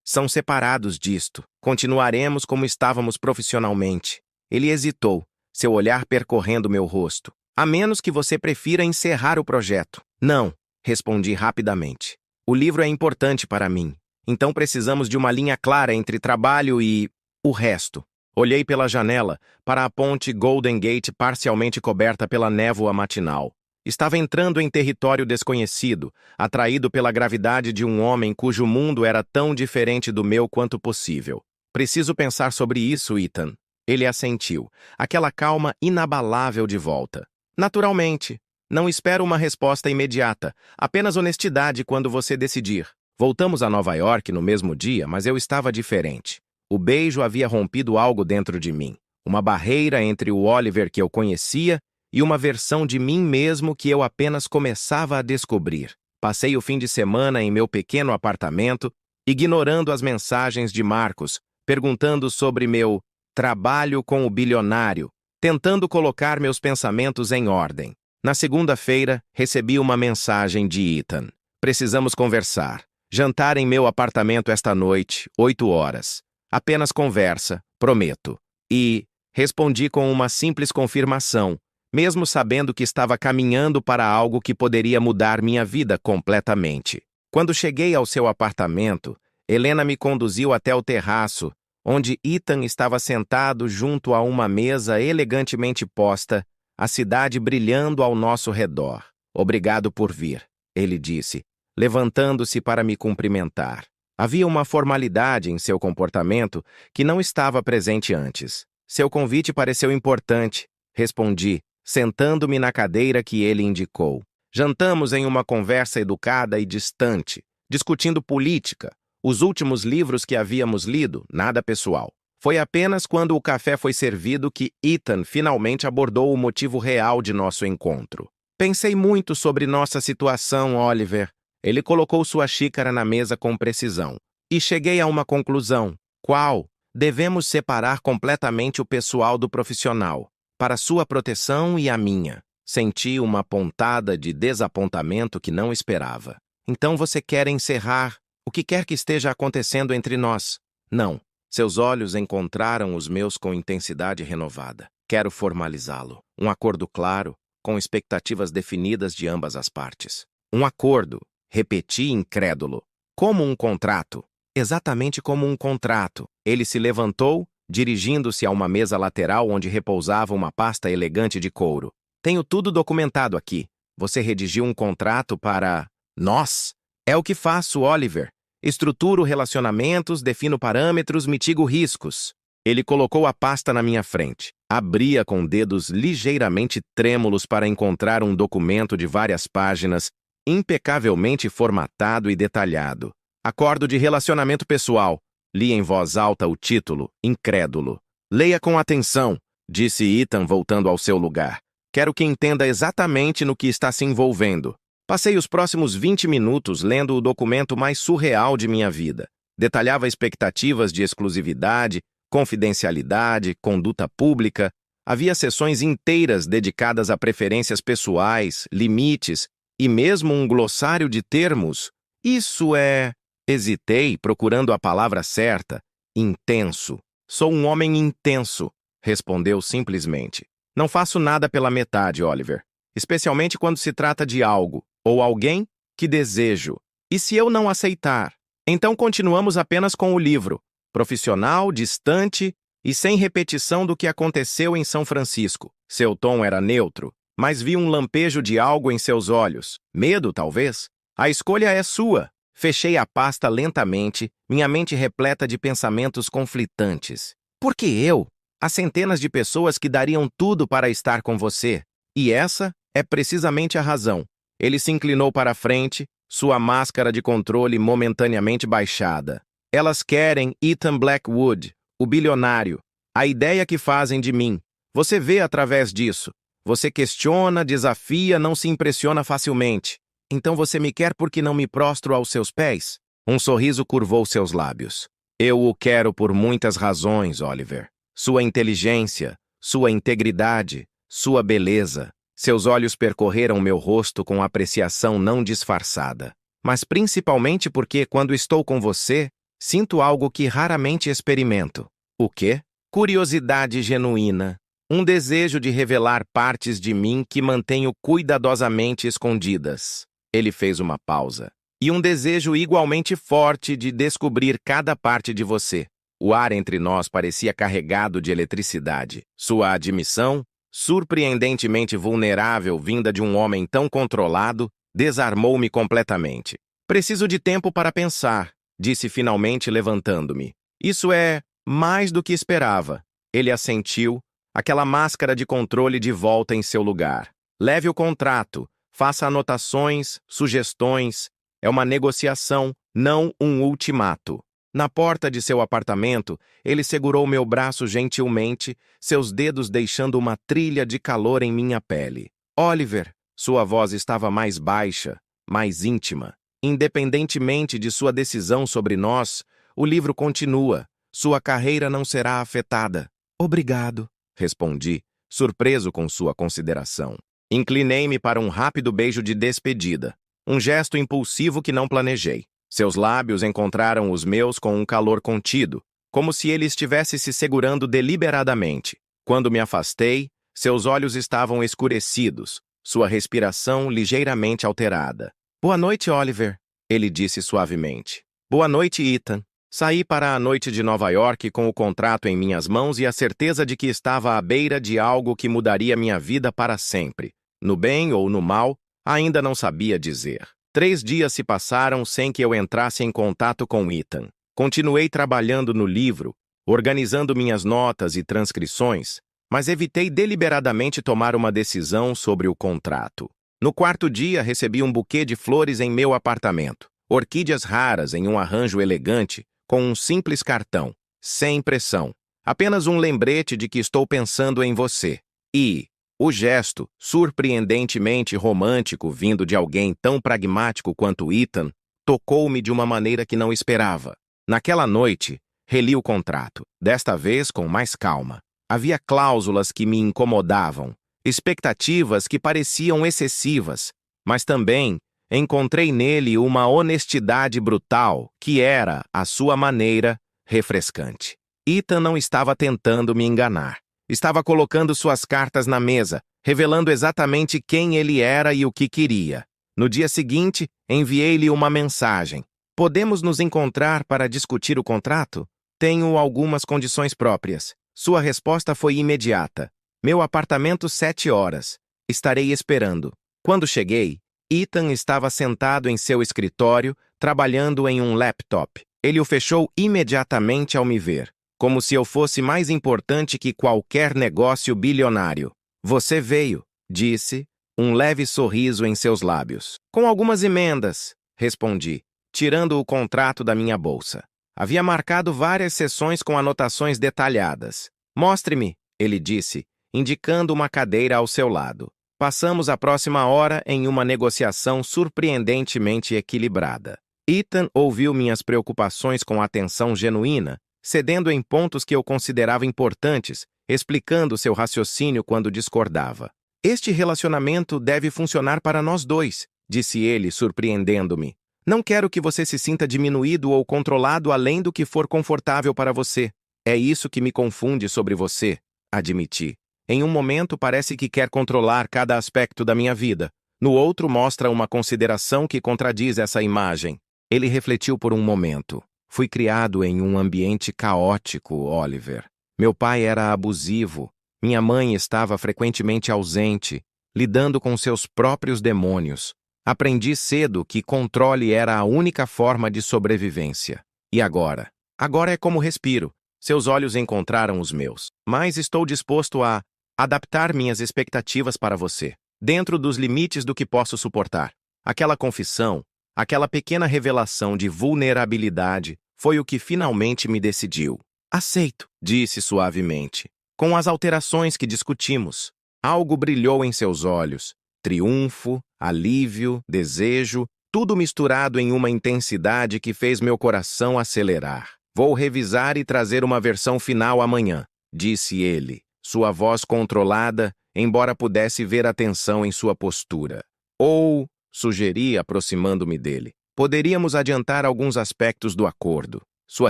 São separados disto. Continuaremos como estávamos profissionalmente. Ele hesitou, seu olhar percorrendo meu rosto. A menos que você prefira encerrar o projeto. Não, respondi rapidamente. O livro é importante para mim. Então precisamos de uma linha clara entre trabalho e o resto. Olhei pela janela para a ponte Golden Gate parcialmente coberta pela névoa matinal. Estava entrando em território desconhecido, atraído pela gravidade de um homem cujo mundo era tão diferente do meu quanto possível. Preciso pensar sobre isso, Ethan. Ele assentiu, aquela calma inabalável de volta. Naturalmente. Não espero uma resposta imediata, apenas honestidade quando você decidir. Voltamos a Nova York no mesmo dia, mas eu estava diferente. O beijo havia rompido algo dentro de mim, uma barreira entre o Oliver que eu conhecia e uma versão de mim mesmo que eu apenas começava a descobrir. Passei o fim de semana em meu pequeno apartamento, ignorando as mensagens de Marcos, perguntando sobre meu trabalho com o bilionário, tentando colocar meus pensamentos em ordem. Na segunda-feira, recebi uma mensagem de Ethan. Precisamos conversar. Jantar em meu apartamento esta noite, 8 horas. Apenas conversa, prometo. E respondi com uma simples confirmação, mesmo sabendo que estava caminhando para algo que poderia mudar minha vida completamente. Quando cheguei ao seu apartamento, Helena me conduziu até o terraço, onde Ethan estava sentado junto a uma mesa elegantemente posta, a cidade brilhando ao nosso redor. Obrigado por vir, ele disse, levantando-se para me cumprimentar. Havia uma formalidade em seu comportamento que não estava presente antes. Seu convite pareceu importante, respondi, sentando-me na cadeira que ele indicou. Jantamos em uma conversa educada e distante, discutindo política, os últimos livros que havíamos lido, nada pessoal. Foi apenas quando o café foi servido que Ethan finalmente abordou o motivo real de nosso encontro. Pensei muito sobre nossa situação, Oliver. Ele colocou sua xícara na mesa com precisão. E cheguei a uma conclusão. Qual? Devemos separar completamente o pessoal do profissional, para sua proteção e a minha. Senti uma pontada de desapontamento que não esperava. Então você quer encerrar o que quer que esteja acontecendo entre nós? Não. Seus olhos encontraram os meus com intensidade renovada. Quero formalizá-lo. Um acordo claro, com expectativas definidas de ambas as partes. Um acordo, repeti incrédulo. Como um contrato. Exatamente como um contrato. Ele se levantou, dirigindo-se a uma mesa lateral onde repousava uma pasta elegante de couro. Tenho tudo documentado aqui. Você redigiu um contrato para nós? É o que faço, Oliver. Estruturo relacionamentos, defino parâmetros, mitigo riscos. Ele colocou a pasta na minha frente. Abria com dedos ligeiramente trêmulos para encontrar um documento de várias páginas, impecavelmente formatado e detalhado. Acordo de relacionamento pessoal. Li em voz alta o título, incrédulo. Leia com atenção, disse Ethan voltando ao seu lugar. Quero que entenda exatamente no que está se envolvendo. Passei os próximos 20 minutos lendo o documento mais surreal de minha vida. Detalhava expectativas de exclusividade, confidencialidade, conduta pública. Havia sessões inteiras dedicadas a preferências pessoais, limites e mesmo um glossário de termos. Isso é... Hesitei, procurando a palavra certa. Intenso. Sou um homem intenso, respondeu simplesmente. Não faço nada pela metade, Oliver. Especialmente quando se trata de algo, ou alguém, que desejo. E se eu não aceitar? Então continuamos apenas com o livro. Profissional, distante e sem repetição do que aconteceu em São Francisco. Seu tom era neutro, mas vi um lampejo de algo em seus olhos. Medo, talvez? A escolha é sua. Fechei a pasta lentamente, minha mente repleta de pensamentos conflitantes. Por que eu? Há centenas de pessoas que dariam tudo para estar com você. E essa é precisamente a razão. Ele se inclinou para a frente, sua máscara de controle momentaneamente baixada. Elas querem Ethan Blackwood, o bilionário. A ideia que fazem de mim. Você vê através disso. Você questiona, desafia, não se impressiona facilmente. Então você me quer porque não me prostro aos seus pés? Um sorriso curvou seus lábios. Eu o quero por muitas razões, Oliver. Sua inteligência, sua integridade, sua beleza. Seus olhos percorreram meu rosto com apreciação não disfarçada. Mas principalmente porque, quando estou com você, sinto algo que raramente experimento. O quê? Curiosidade genuína. Um desejo de revelar partes de mim que mantenho cuidadosamente escondidas. Ele fez uma pausa. e um desejo igualmente forte de descobrir cada parte de você. O ar entre nós parecia carregado de eletricidade. Sua admissão, surpreendentemente vulnerável vinda de um homem tão controlado, desarmou-me completamente. Preciso de tempo para pensar, disse finalmente levantando-me. Isso é mais do que esperava. Ele assentiu, aquela máscara de controle de volta em seu lugar. Leve o contrato, faça anotações, sugestões. É uma negociação, não um ultimato. Na porta de seu apartamento, ele segurou meu braço gentilmente, seus dedos deixando uma trilha de calor em minha pele. Oliver, sua voz estava mais baixa, mais íntima. Independentemente de sua decisão sobre nós, o livro continua. Sua carreira não será afetada. Obrigado, respondi, surpreso com sua consideração. Inclinei-me para um rápido beijo de despedida, um gesto impulsivo que não planejei. Seus lábios encontraram os meus com um calor contido, como se ele estivesse se segurando deliberadamente. Quando me afastei, seus olhos estavam escurecidos, sua respiração ligeiramente alterada. Boa noite, Oliver, ele disse suavemente. Boa noite, Ethan. Saí para a noite de Nova York com o contrato em minhas mãos e a certeza de que estava à beira de algo que mudaria minha vida para sempre. No bem ou no mal, ainda não sabia dizer. 3 dias se passaram sem que eu entrasse em contato com Ethan. Continuei trabalhando no livro, organizando minhas notas e transcrições, mas evitei deliberadamente tomar uma decisão sobre o contrato. No 4º dia, recebi um buquê de flores em meu apartamento. Orquídeas raras em um arranjo elegante, com um simples cartão, sem pressão. Apenas um lembrete de que estou pensando em você. E o gesto, surpreendentemente romântico vindo de alguém tão pragmático quanto Ethan, tocou-me de uma maneira que não esperava. Naquela noite, reli o contrato, desta vez com mais calma. Havia cláusulas que me incomodavam, expectativas que pareciam excessivas, mas também encontrei nele uma honestidade brutal que era, à sua maneira, refrescante. Ethan não estava tentando me enganar. Estava colocando suas cartas na mesa, revelando exatamente quem ele era e o que queria. No dia seguinte, enviei-lhe uma mensagem. Podemos nos encontrar para discutir o contrato? Tenho algumas condições próprias. Sua resposta foi imediata. Meu apartamento 7 horas. Estarei esperando. Quando cheguei, Ethan estava sentado em seu escritório, trabalhando em um laptop. Ele o fechou imediatamente ao me ver, como se eu fosse mais importante que qualquer negócio bilionário. Você veio, disse, um leve sorriso em seus lábios. Com algumas emendas, respondi, tirando o contrato da minha bolsa. Havia marcado várias sessões com anotações detalhadas. Mostre-me, ele disse, indicando uma cadeira ao seu lado. Passamos a próxima hora em uma negociação surpreendentemente equilibrada. Ethan ouviu minhas preocupações com atenção genuína, cedendo em pontos que eu considerava importantes, explicando seu raciocínio quando discordava. Este relacionamento deve funcionar para nós dois, disse ele, surpreendendo-me. Não quero que você se sinta diminuído ou controlado além do que for confortável para você. É isso que me confunde sobre você, admiti. Em um momento parece que quer controlar cada aspecto da minha vida. No outro mostra uma consideração que contradiz essa imagem. Ele refletiu por um momento. Fui criado em um ambiente caótico, Oliver. Meu pai era abusivo. Minha mãe estava frequentemente ausente, lidando com seus próprios demônios. Aprendi cedo que controle era a única forma de sobrevivência. E agora? Agora é como respiro. Seus olhos encontraram os meus. Mas estou disposto a adaptar minhas expectativas para você, dentro dos limites do que posso suportar. Aquela confissão, aquela pequena revelação de vulnerabilidade foi o que finalmente me decidiu. Aceito, disse suavemente. Com as alterações que discutimos, algo brilhou em seus olhos. Triunfo, alívio, desejo, tudo misturado em uma intensidade que fez meu coração acelerar. Vou revisar e trazer uma versão final amanhã, disse ele, sua voz controlada, embora pudesse ver a tensão em sua postura. Ou, sugeri aproximando-me dele, poderíamos adiantar alguns aspectos do acordo. Sua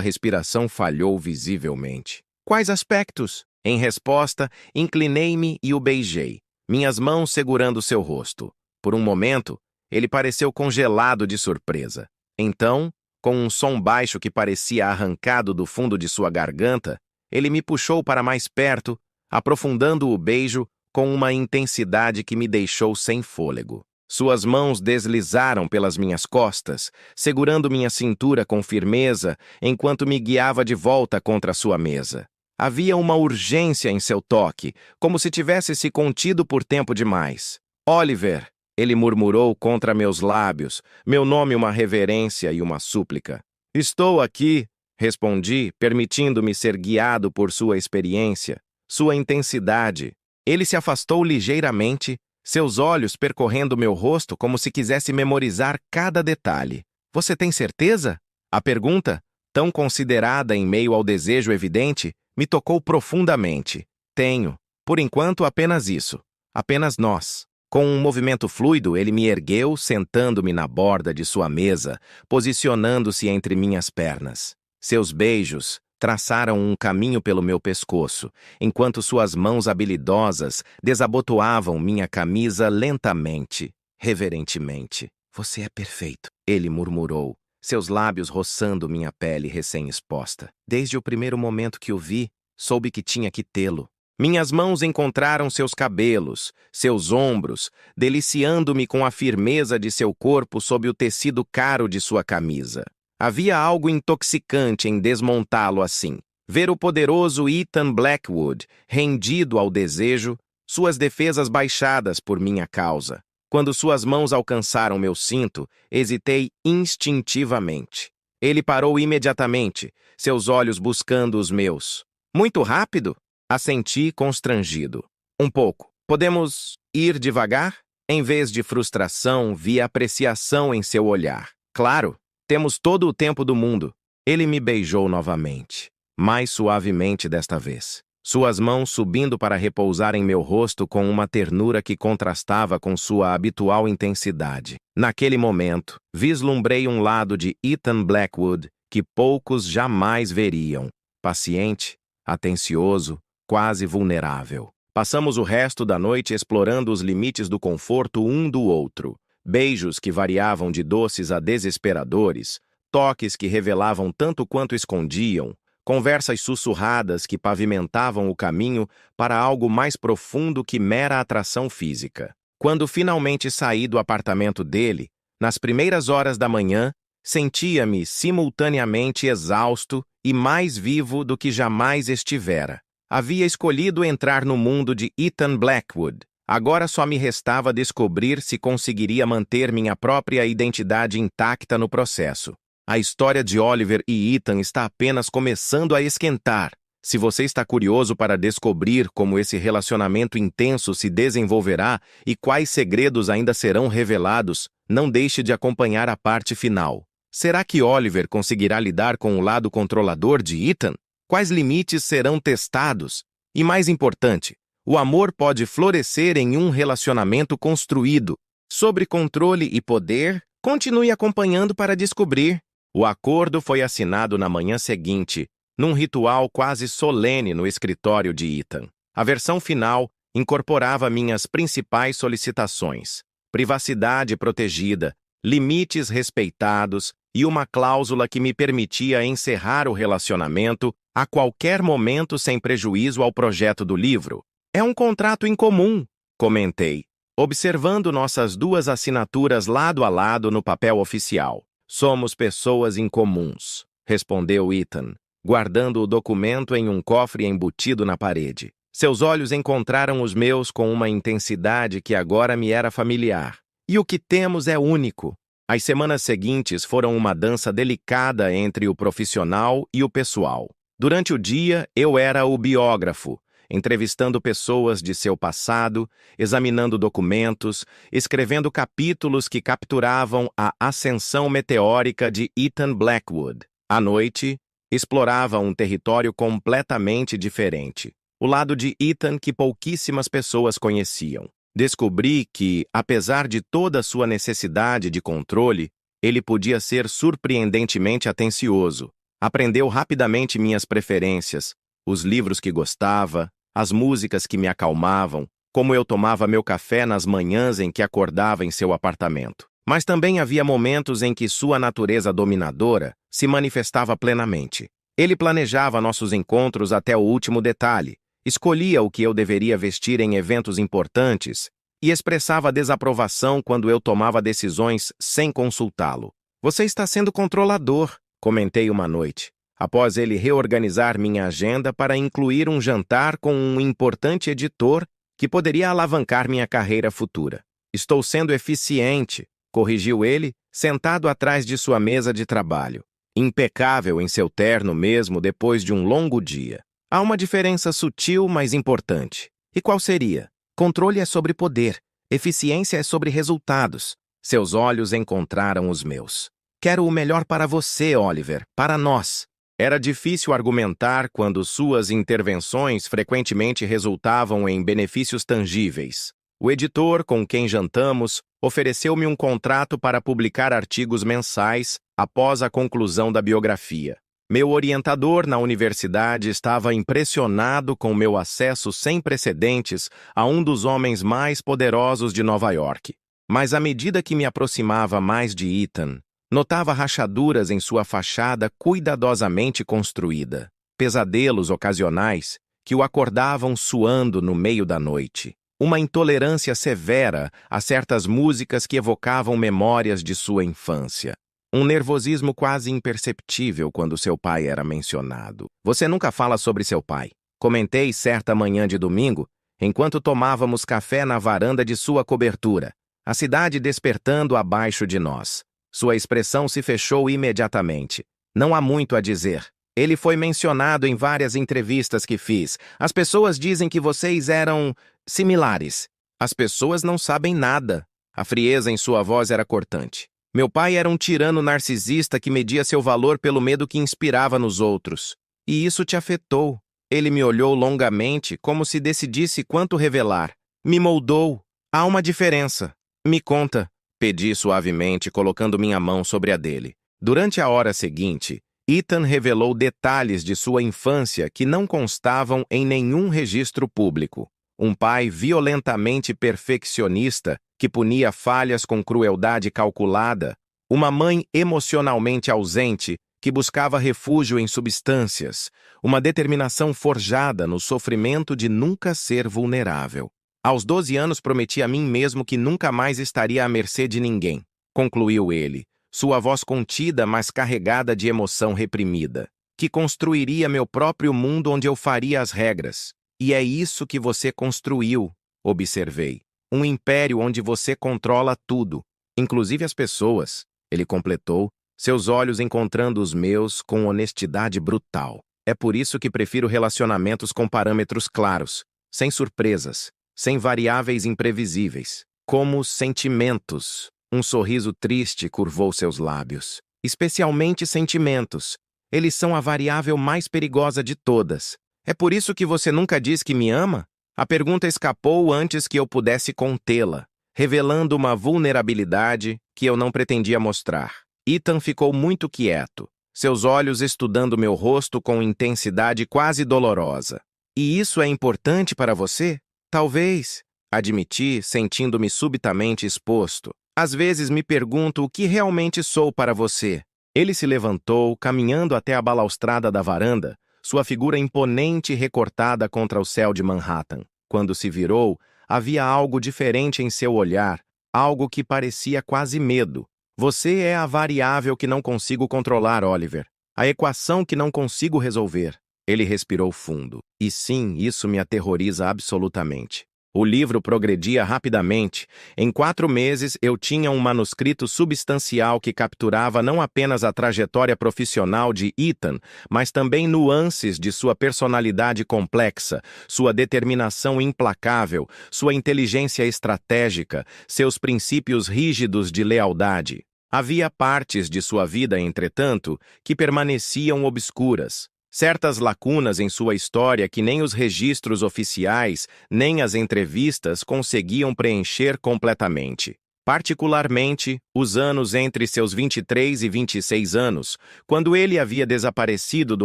respiração falhou visivelmente. Quais aspectos? Em resposta, inclinei-me e o beijei, minhas mãos segurando seu rosto. Por um momento, Ele pareceu congelado de surpresa. Então, com um som baixo que parecia arrancado do fundo de sua garganta, ele me puxou para mais perto, aprofundando o beijo com uma intensidade que me deixou sem fôlego. Suas mãos deslizaram pelas minhas costas, segurando minha cintura com firmeza, enquanto me guiava de volta contra sua mesa. Havia uma urgência em seu toque, como se tivesse se contido por tempo demais. Oliver, ele murmurou contra meus lábios, meu nome uma reverência e uma súplica. Estou aqui, respondi, permitindo-me ser guiado por sua experiência, sua intensidade. Ele se afastou ligeiramente, seus olhos percorrendo meu rosto como se quisesse memorizar cada detalhe. Você tem certeza? A pergunta, tão considerada em meio ao desejo evidente, me tocou profundamente. Tenho. Por enquanto, apenas isso. Apenas nós. Com um movimento fluido, ele me ergueu, sentando-me na borda de sua mesa, posicionando-se entre minhas pernas. Seus beijos traçaram um caminho pelo meu pescoço, enquanto suas mãos habilidosas desabotoavam minha camisa lentamente, reverentemente. Você é perfeito, ele murmurou, seus lábios roçando minha pele recém-exposta. Desde o primeiro momento que o vi, soube que tinha que tê-lo. Minhas mãos encontraram seus cabelos, seus ombros, deliciando-me com a firmeza de seu corpo sob o tecido caro de sua camisa. Havia algo intoxicante em desmontá-lo assim. Ver o poderoso Ethan Blackwood rendido ao desejo, suas defesas baixadas por minha causa. Quando suas mãos alcançaram meu cinto, hesitei instintivamente. Ele parou imediatamente, seus olhos buscando os meus. Muito rápido? Assenti constrangido. Um pouco. Podemos ir devagar? Em vez de frustração, vi apreciação em seu olhar. Claro, temos todo o tempo do mundo. Ele me beijou novamente, mais suavemente desta vez. Suas mãos subindo para repousar em meu rosto com uma ternura que contrastava com sua habitual intensidade. Naquele momento, vislumbrei um lado de Ethan Blackwood que poucos jamais veriam. Paciente, atencioso, quase vulnerável. Passamos o resto da noite explorando os limites do conforto um do outro. Beijos que variavam de doces a desesperadores, toques que revelavam tanto quanto escondiam, conversas sussurradas que pavimentavam o caminho para algo mais profundo que mera atração física. Quando finalmente saí do apartamento dele, nas primeiras horas da manhã, sentia-me simultaneamente exausto e mais vivo do que jamais estivera. Havia escolhido entrar no mundo de Ethan Blackwood. Agora só me restava descobrir se conseguiria manter minha própria identidade intacta no processo. A história de Oliver e Ethan está apenas começando a esquentar. Se você está curioso para descobrir como esse relacionamento intenso se desenvolverá e quais segredos ainda serão revelados, não deixe de acompanhar a parte final. Será que Oliver conseguirá lidar com o lado controlador de Ethan? Quais limites serão testados? E mais importante, o amor pode florescer em um relacionamento construído. Sobre controle e poder, continue acompanhando para descobrir. O acordo foi assinado na manhã seguinte, num ritual quase solene no escritório de Ethan. A versão final incorporava minhas principais solicitações: privacidade protegida, limites respeitados e uma cláusula que me permitia encerrar o relacionamento a qualquer momento sem prejuízo ao projeto do livro. É um contrato incomum, comentei, observando nossas duas assinaturas lado a lado no papel oficial. Somos pessoas incomuns, respondeu Ethan, guardando o documento em um cofre embutido na parede. Seus olhos encontraram os meus com uma intensidade que agora me era familiar. E o que temos é único. As semanas seguintes foram uma dança delicada entre o profissional e o pessoal. Durante o dia, eu era o biógrafo, entrevistando pessoas de seu passado, examinando documentos, escrevendo capítulos que capturavam a ascensão meteórica de Ethan Blackwood. À noite, explorava um território completamente diferente, o lado de Ethan que pouquíssimas pessoas conheciam. Descobri que, apesar de toda sua necessidade de controle, ele podia ser surpreendentemente atencioso. Aprendeu rapidamente minhas preferências, os livros que gostava, as músicas que me acalmavam, como eu tomava meu café nas manhãs em que acordava em seu apartamento. Mas também havia momentos em que sua natureza dominadora se manifestava plenamente. Ele planejava nossos encontros até o último detalhe, escolhia o que eu deveria vestir em eventos importantes e expressava desaprovação quando eu tomava decisões sem consultá-lo. Você está sendo controlador, comentei uma noite, após ele reorganizar minha agenda para incluir um jantar com um importante editor que poderia alavancar minha carreira futura. Estou sendo eficiente, corrigiu ele, sentado atrás de sua mesa de trabalho, impecável em seu terno mesmo depois de um longo dia. Há uma diferença sutil, mas importante. E qual seria? Controle é sobre poder, eficiência é sobre resultados. Seus olhos encontraram os meus. Quero o melhor para você, Oliver, para nós. Era difícil argumentar quando suas intervenções frequentemente resultavam em benefícios tangíveis. O editor com quem jantamos ofereceu-me um contrato para publicar artigos mensais após a conclusão da biografia. Meu orientador na universidade estava impressionado com meu acesso sem precedentes a um dos homens mais poderosos de Nova York. Mas à medida que me aproximava mais de Ethan, notava rachaduras em sua fachada cuidadosamente construída, pesadelos ocasionais que o acordavam suando no meio da noite, uma intolerância severa a certas músicas que evocavam memórias de sua infância. Um nervosismo quase imperceptível quando seu pai era mencionado. Você nunca fala sobre seu pai. Comentei certa manhã de domingo, enquanto tomávamos café na varanda de sua cobertura, a cidade despertando abaixo de nós. Sua expressão se fechou imediatamente. Não há muito a dizer. Ele foi mencionado em várias entrevistas que fiz. As pessoas dizem que vocês eram similares. As pessoas não sabem nada. A frieza em sua voz era cortante. Meu pai era um tirano narcisista que media seu valor pelo medo que inspirava nos outros. E isso te afetou. Ele me olhou longamente, como se decidisse quanto revelar. Me moldou. Há uma diferença. Me conta, pedi suavemente, colocando minha mão sobre a dele. Durante a hora seguinte, Ethan revelou detalhes de sua infância que não constavam em nenhum registro público. Um pai violentamente perfeccionista que punia falhas com crueldade calculada, uma mãe emocionalmente ausente que buscava refúgio em substâncias, uma determinação forjada no sofrimento de nunca ser vulnerável. Aos 12 anos prometi a mim mesmo que nunca mais estaria à mercê de ninguém, concluiu ele, sua voz contida, mas carregada de emoção reprimida, que construiria meu próprio mundo onde eu faria as regras. E é isso que você construiu, observei. Um império onde você controla tudo, inclusive as pessoas, ele completou, seus olhos encontrando os meus com honestidade brutal. É por isso que prefiro relacionamentos com parâmetros claros, sem surpresas, sem variáveis imprevisíveis, como sentimentos. Um sorriso triste curvou seus lábios. Especialmente sentimentos. Eles são a variável mais perigosa de todas. É por isso que você nunca diz que me ama? A pergunta escapou antes que eu pudesse contê-la, revelando uma vulnerabilidade que eu não pretendia mostrar. Ethan ficou muito quieto, seus olhos estudando meu rosto com intensidade quase dolorosa. E isso é importante para você? Talvez, admiti, sentindo-me subitamente exposto. Às vezes me pergunto o que realmente sou para você. Ele se levantou, caminhando até a balaustrada da varanda, sua figura imponente recortada contra o céu de Manhattan. Quando se virou, havia algo diferente em seu olhar, algo que parecia quase medo. Você é a variável que não consigo controlar, Oliver. A equação que não consigo resolver. Ele respirou fundo. E sim, isso me aterroriza absolutamente. O livro progredia rapidamente. Em 4 meses, eu tinha um manuscrito substancial que capturava não apenas a trajetória profissional de Ethan, mas também nuances de sua personalidade complexa, sua determinação implacável, sua inteligência estratégica, seus princípios rígidos de lealdade. Havia partes de sua vida, entretanto, que permaneciam obscuras. Certas lacunas em sua história que nem os registros oficiais, nem as entrevistas conseguiam preencher completamente. Particularmente, os anos entre seus 23 e 26 anos, quando ele havia desaparecido do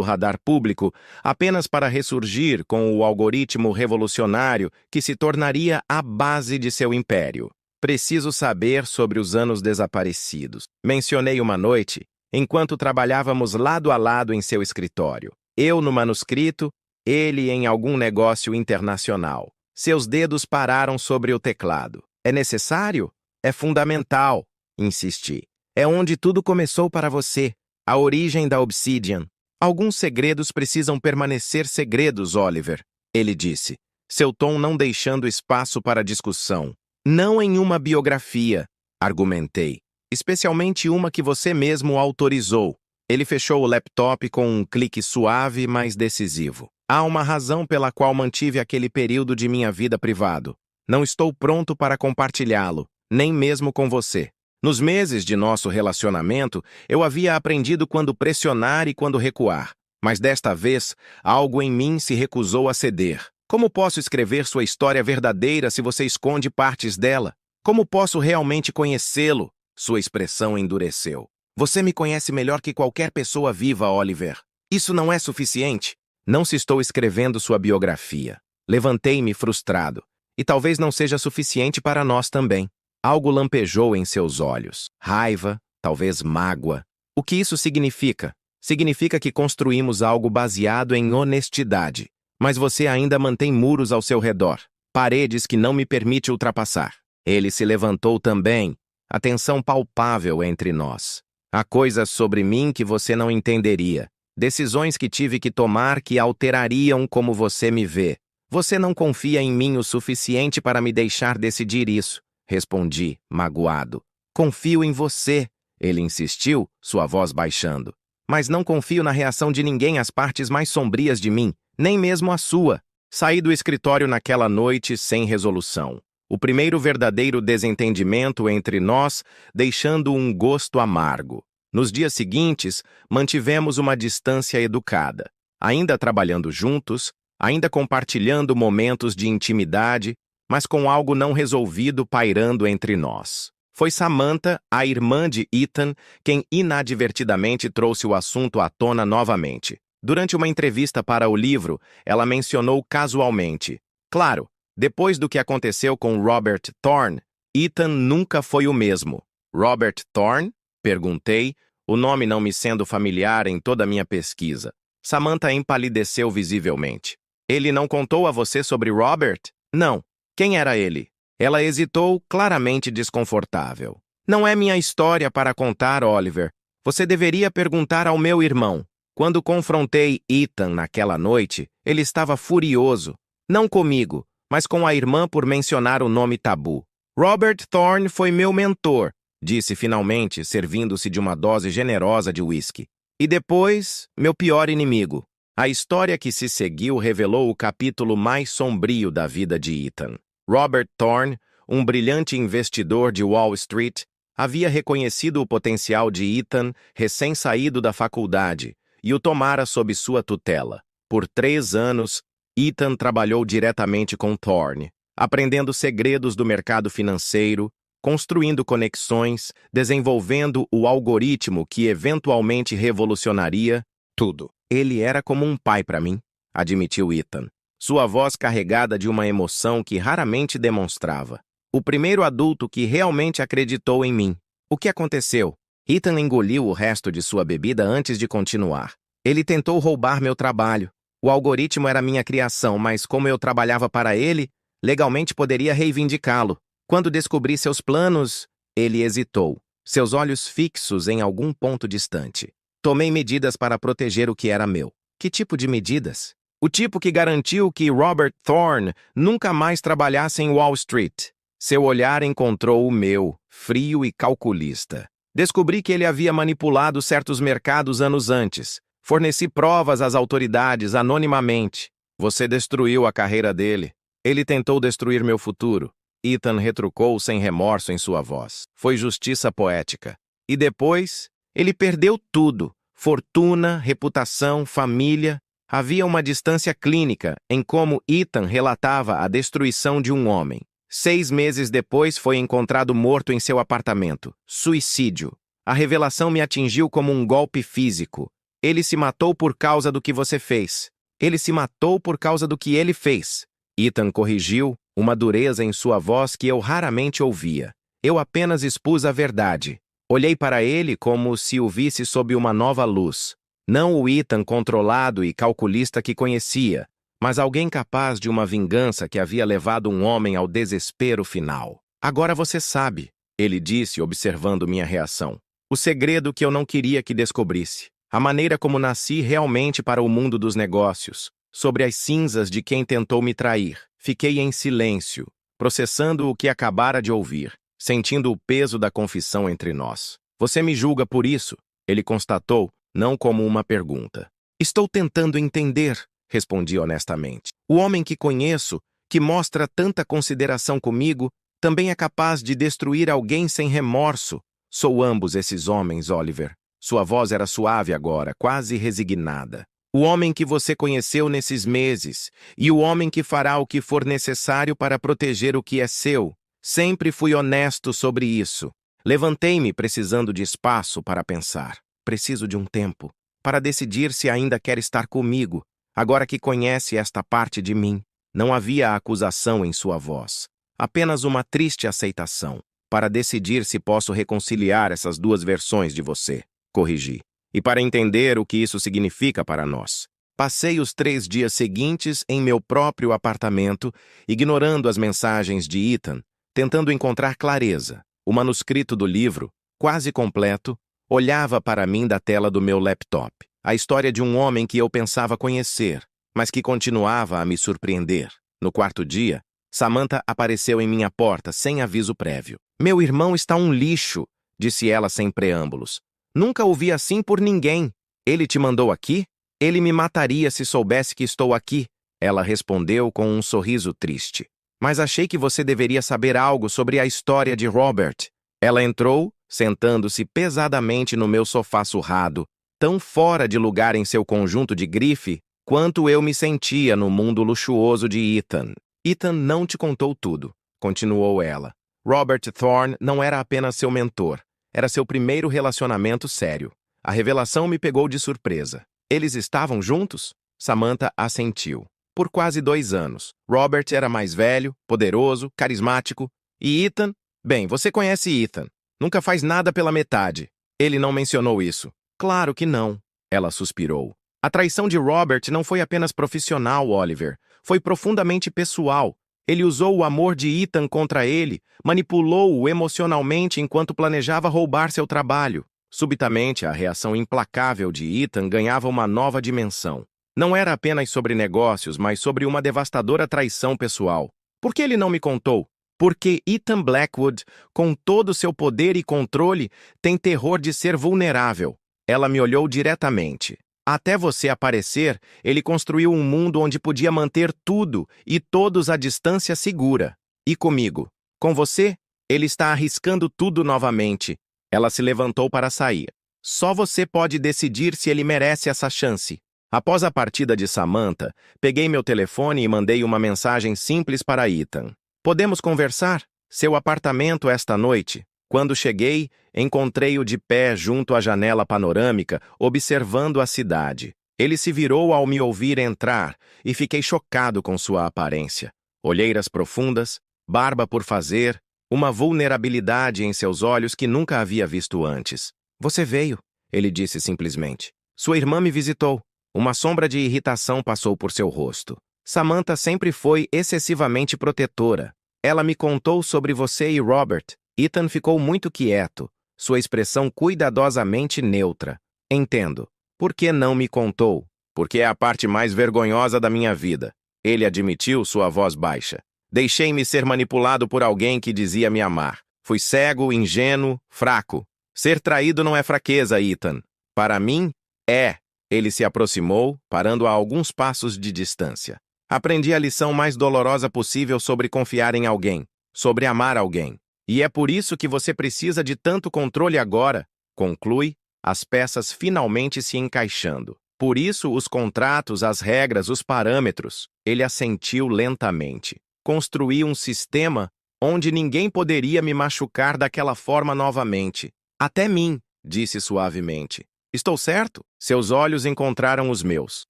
radar público apenas para ressurgir com o algoritmo revolucionário que se tornaria a base de seu império. Preciso saber sobre os anos desaparecidos. Mencionei uma noite, enquanto trabalhávamos lado a lado em seu escritório. Eu no manuscrito, ele em algum negócio internacional. Seus dedos pararam sobre o teclado. É necessário? É fundamental, insisti. É onde tudo começou para você, a origem da Obsidian. Alguns segredos precisam permanecer segredos, Oliver, ele disse, seu tom não deixando espaço para discussão. Não em uma biografia, argumentei, especialmente uma que você mesmo autorizou. Ele fechou o laptop com um clique suave, mas decisivo. Há uma razão pela qual mantive aquele período de minha vida privado. Não estou pronto para compartilhá-lo, nem mesmo com você. Nos meses de nosso relacionamento, eu havia aprendido quando pressionar e quando recuar. Mas desta vez, algo em mim se recusou a ceder. Como posso escrever sua história verdadeira se você esconde partes dela? Como posso realmente conhecê-lo? Sua expressão endureceu. Você me conhece melhor que qualquer pessoa viva, Oliver. Isso não é suficiente? Não se estou escrevendo sua biografia. Levantei-me frustrado. E talvez não seja suficiente para nós também. Algo lampejou em seus olhos. Raiva, talvez mágoa. O que isso significa? Significa que construímos algo baseado em honestidade. Mas você ainda mantém muros ao seu redor. Paredes que não me permite ultrapassar. Ele se levantou também. A tensão palpável entre nós. Há coisas sobre mim que você não entenderia. Decisões que tive que tomar que alterariam como você me vê. Você não confia em mim o suficiente para me deixar decidir isso. Respondi, magoado. Confio em você, ele insistiu, sua voz baixando. Mas não confio na reação de ninguém às partes mais sombrias de mim, nem mesmo a sua. Saí do escritório naquela noite sem resolução. O primeiro verdadeiro desentendimento entre nós, deixando um gosto amargo. Nos dias seguintes, mantivemos uma distância educada. Ainda trabalhando juntos, ainda compartilhando momentos de intimidade, mas com algo não resolvido pairando entre nós. Foi Samantha, a irmã de Ethan, quem inadvertidamente trouxe o assunto à tona novamente. Durante uma entrevista para o livro, ela mencionou casualmente. Claro, depois do que aconteceu com Robert Thorne, Ethan nunca foi o mesmo. Robert Thorne? Perguntei, o nome não me sendo familiar em toda a minha pesquisa. Samantha empalideceu visivelmente. Ele não contou a você sobre Robert? Não. Quem era ele? Ela hesitou, claramente desconfortável. Não é minha história para contar, Oliver. Você deveria perguntar ao meu irmão. Quando confrontei Ethan naquela noite, ele estava furioso. Não comigo, mas com a irmã por mencionar o nome tabu. Robert Thorne foi meu mentor, disse finalmente, servindo-se de uma dose generosa de uísque. E depois, meu pior inimigo. A história que se seguiu revelou o capítulo mais sombrio da vida de Ethan. Robert Thorne, um brilhante investidor de Wall Street, havia reconhecido o potencial de Ethan recém-saído da faculdade e o tomara sob sua tutela. Por 3 anos, Ethan trabalhou diretamente com Thorne, aprendendo segredos do mercado financeiro, construindo conexões, desenvolvendo o algoritmo que eventualmente revolucionaria tudo. Ele era como um pai para mim, admitiu Ethan, sua voz carregada de uma emoção que raramente demonstrava. O primeiro adulto que realmente acreditou em mim. O que aconteceu? Ethan engoliu o resto de sua bebida antes de continuar. Ele tentou roubar meu trabalho. O algoritmo era minha criação, mas como eu trabalhava para ele, legalmente poderia reivindicá-lo. Quando descobri seus planos, ele hesitou, seus olhos fixos em algum ponto distante. Tomei medidas para proteger o que era meu. Que tipo de medidas? O tipo que garantiu que Robert Thorne nunca mais trabalhasse em Wall Street. Seu olhar encontrou o meu, frio e calculista. Descobri que ele havia manipulado certos mercados anos antes. Forneci provas às autoridades anonimamente. Você destruiu a carreira dele. Ele tentou destruir meu futuro. Ethan retrucou sem remorso em sua voz. Foi justiça poética. E depois, ele perdeu tudo. Fortuna, reputação, família. Havia uma distância clínica em como Ethan relatava a destruição de um homem. 6 meses depois foi encontrado morto em seu apartamento. Suicídio. A revelação me atingiu como um golpe físico. Ele se matou por causa do que você fez. Ele se matou por causa do que ele fez. Ethan corrigiu, uma dureza em sua voz que eu raramente ouvia. Eu apenas expus a verdade. Olhei para ele como se o visse sob uma nova luz. Não o Ethan controlado e calculista que conhecia, mas alguém capaz de uma vingança que havia levado um homem ao desespero final. Agora você sabe, ele disse, observando minha reação. O segredo que eu não queria que descobrisse. A maneira como nasci realmente para o mundo dos negócios. Sobre as cinzas de quem tentou me trair. Fiquei em silêncio, processando o que acabara de ouvir, sentindo o peso da confissão entre nós. Você me julga por isso? Ele constatou, não como uma pergunta. Estou tentando entender, respondi honestamente. O homem que conheço, que mostra tanta consideração comigo, também é capaz de destruir alguém sem remorso. Sou ambos esses homens, Oliver. Sua voz era suave agora, quase resignada. O homem que você conheceu nesses meses, e o homem que fará o que for necessário para proteger o que é seu. Sempre fui honesto sobre isso. Levantei-me precisando de espaço para pensar. Preciso de um tempo, para decidir se ainda quer estar comigo, agora que conhece esta parte de mim. Não havia acusação em sua voz, apenas uma triste aceitação, para decidir se posso reconciliar essas duas versões de você, corrigi. E para entender o que isso significa para nós. Passei os 3 dias seguintes em meu próprio apartamento, ignorando as mensagens de Ethan, tentando encontrar clareza. O manuscrito do livro, quase completo, olhava para mim da tela do meu laptop. A história de um homem que eu pensava conhecer, mas que continuava a me surpreender. No 4º dia, Samantha apareceu em minha porta sem aviso prévio. Meu irmão está um lixo, disse ela sem preâmbulos. Nunca o vi assim por ninguém. Ele te mandou aqui? Ele me mataria se soubesse que estou aqui. Ela respondeu com um sorriso triste. Mas achei que você deveria saber algo sobre a história de Robert. Ela entrou, sentando-se pesadamente no meu sofá surrado, tão fora de lugar em seu conjunto de grife, quanto eu me sentia no mundo luxuoso de Ethan. Ethan não te contou tudo, continuou ela. Robert Thorne não era apenas seu mentor. Era seu primeiro relacionamento sério. A revelação me pegou de surpresa. Eles estavam juntos? Samantha assentiu. Por quase 2 anos. Robert era mais velho, poderoso, carismático. E Ethan? Bem, você conhece Ethan. Nunca faz nada pela metade. Ele não mencionou isso. Claro que não. Ela suspirou. A traição de Robert não foi apenas profissional, Oliver. Foi profundamente pessoal. Ele usou o amor de Ethan contra ele, manipulou-o emocionalmente enquanto planejava roubar seu trabalho. Subitamente, a reação implacável de Ethan ganhava uma nova dimensão. Não era apenas sobre negócios, mas sobre uma devastadora traição pessoal. Por que ele não me contou? Porque Ethan Blackwood, com todo seu poder e controle, tem terror de ser vulnerável. Ela me olhou diretamente. Até você aparecer, ele construiu um mundo onde podia manter tudo e todos à distância segura. E comigo? Com você? Ele está arriscando tudo novamente. Ela se levantou para sair. Só você pode decidir se ele merece essa chance. Após a partida de Samantha, peguei meu telefone e mandei uma mensagem simples para Ethan. Podemos conversar? Seu apartamento esta noite? Quando cheguei, encontrei-o de pé junto à janela panorâmica, observando a cidade. Ele se virou ao me ouvir entrar e fiquei chocado com sua aparência. Olheiras profundas, barba por fazer, uma vulnerabilidade em seus olhos que nunca havia visto antes. Você veio, ele disse simplesmente. Sua irmã me visitou. Uma sombra de irritação passou por seu rosto. Samantha sempre foi excessivamente protetora. Ela me contou sobre você e Robert. Ethan ficou muito quieto, sua expressão cuidadosamente neutra. Entendo. Por que não me contou? Porque é a parte mais vergonhosa da minha vida. Ele admitiu, sua voz baixa. Deixei-me ser manipulado por alguém que dizia me amar. Fui cego, ingênuo, fraco. Ser traído não é fraqueza, Ethan. Para mim, é. Ele se aproximou, parando a alguns passos de distância. Aprendi a lição mais dolorosa possível sobre confiar em alguém, sobre amar alguém. E é por isso que você precisa de tanto controle agora, conclui, as peças finalmente se encaixando. Por isso, os contratos, as regras, os parâmetros. Ele assentiu lentamente. Construí um sistema onde ninguém poderia me machucar daquela forma novamente. Até mim, disse suavemente. Estou certo? Seus olhos encontraram os meus.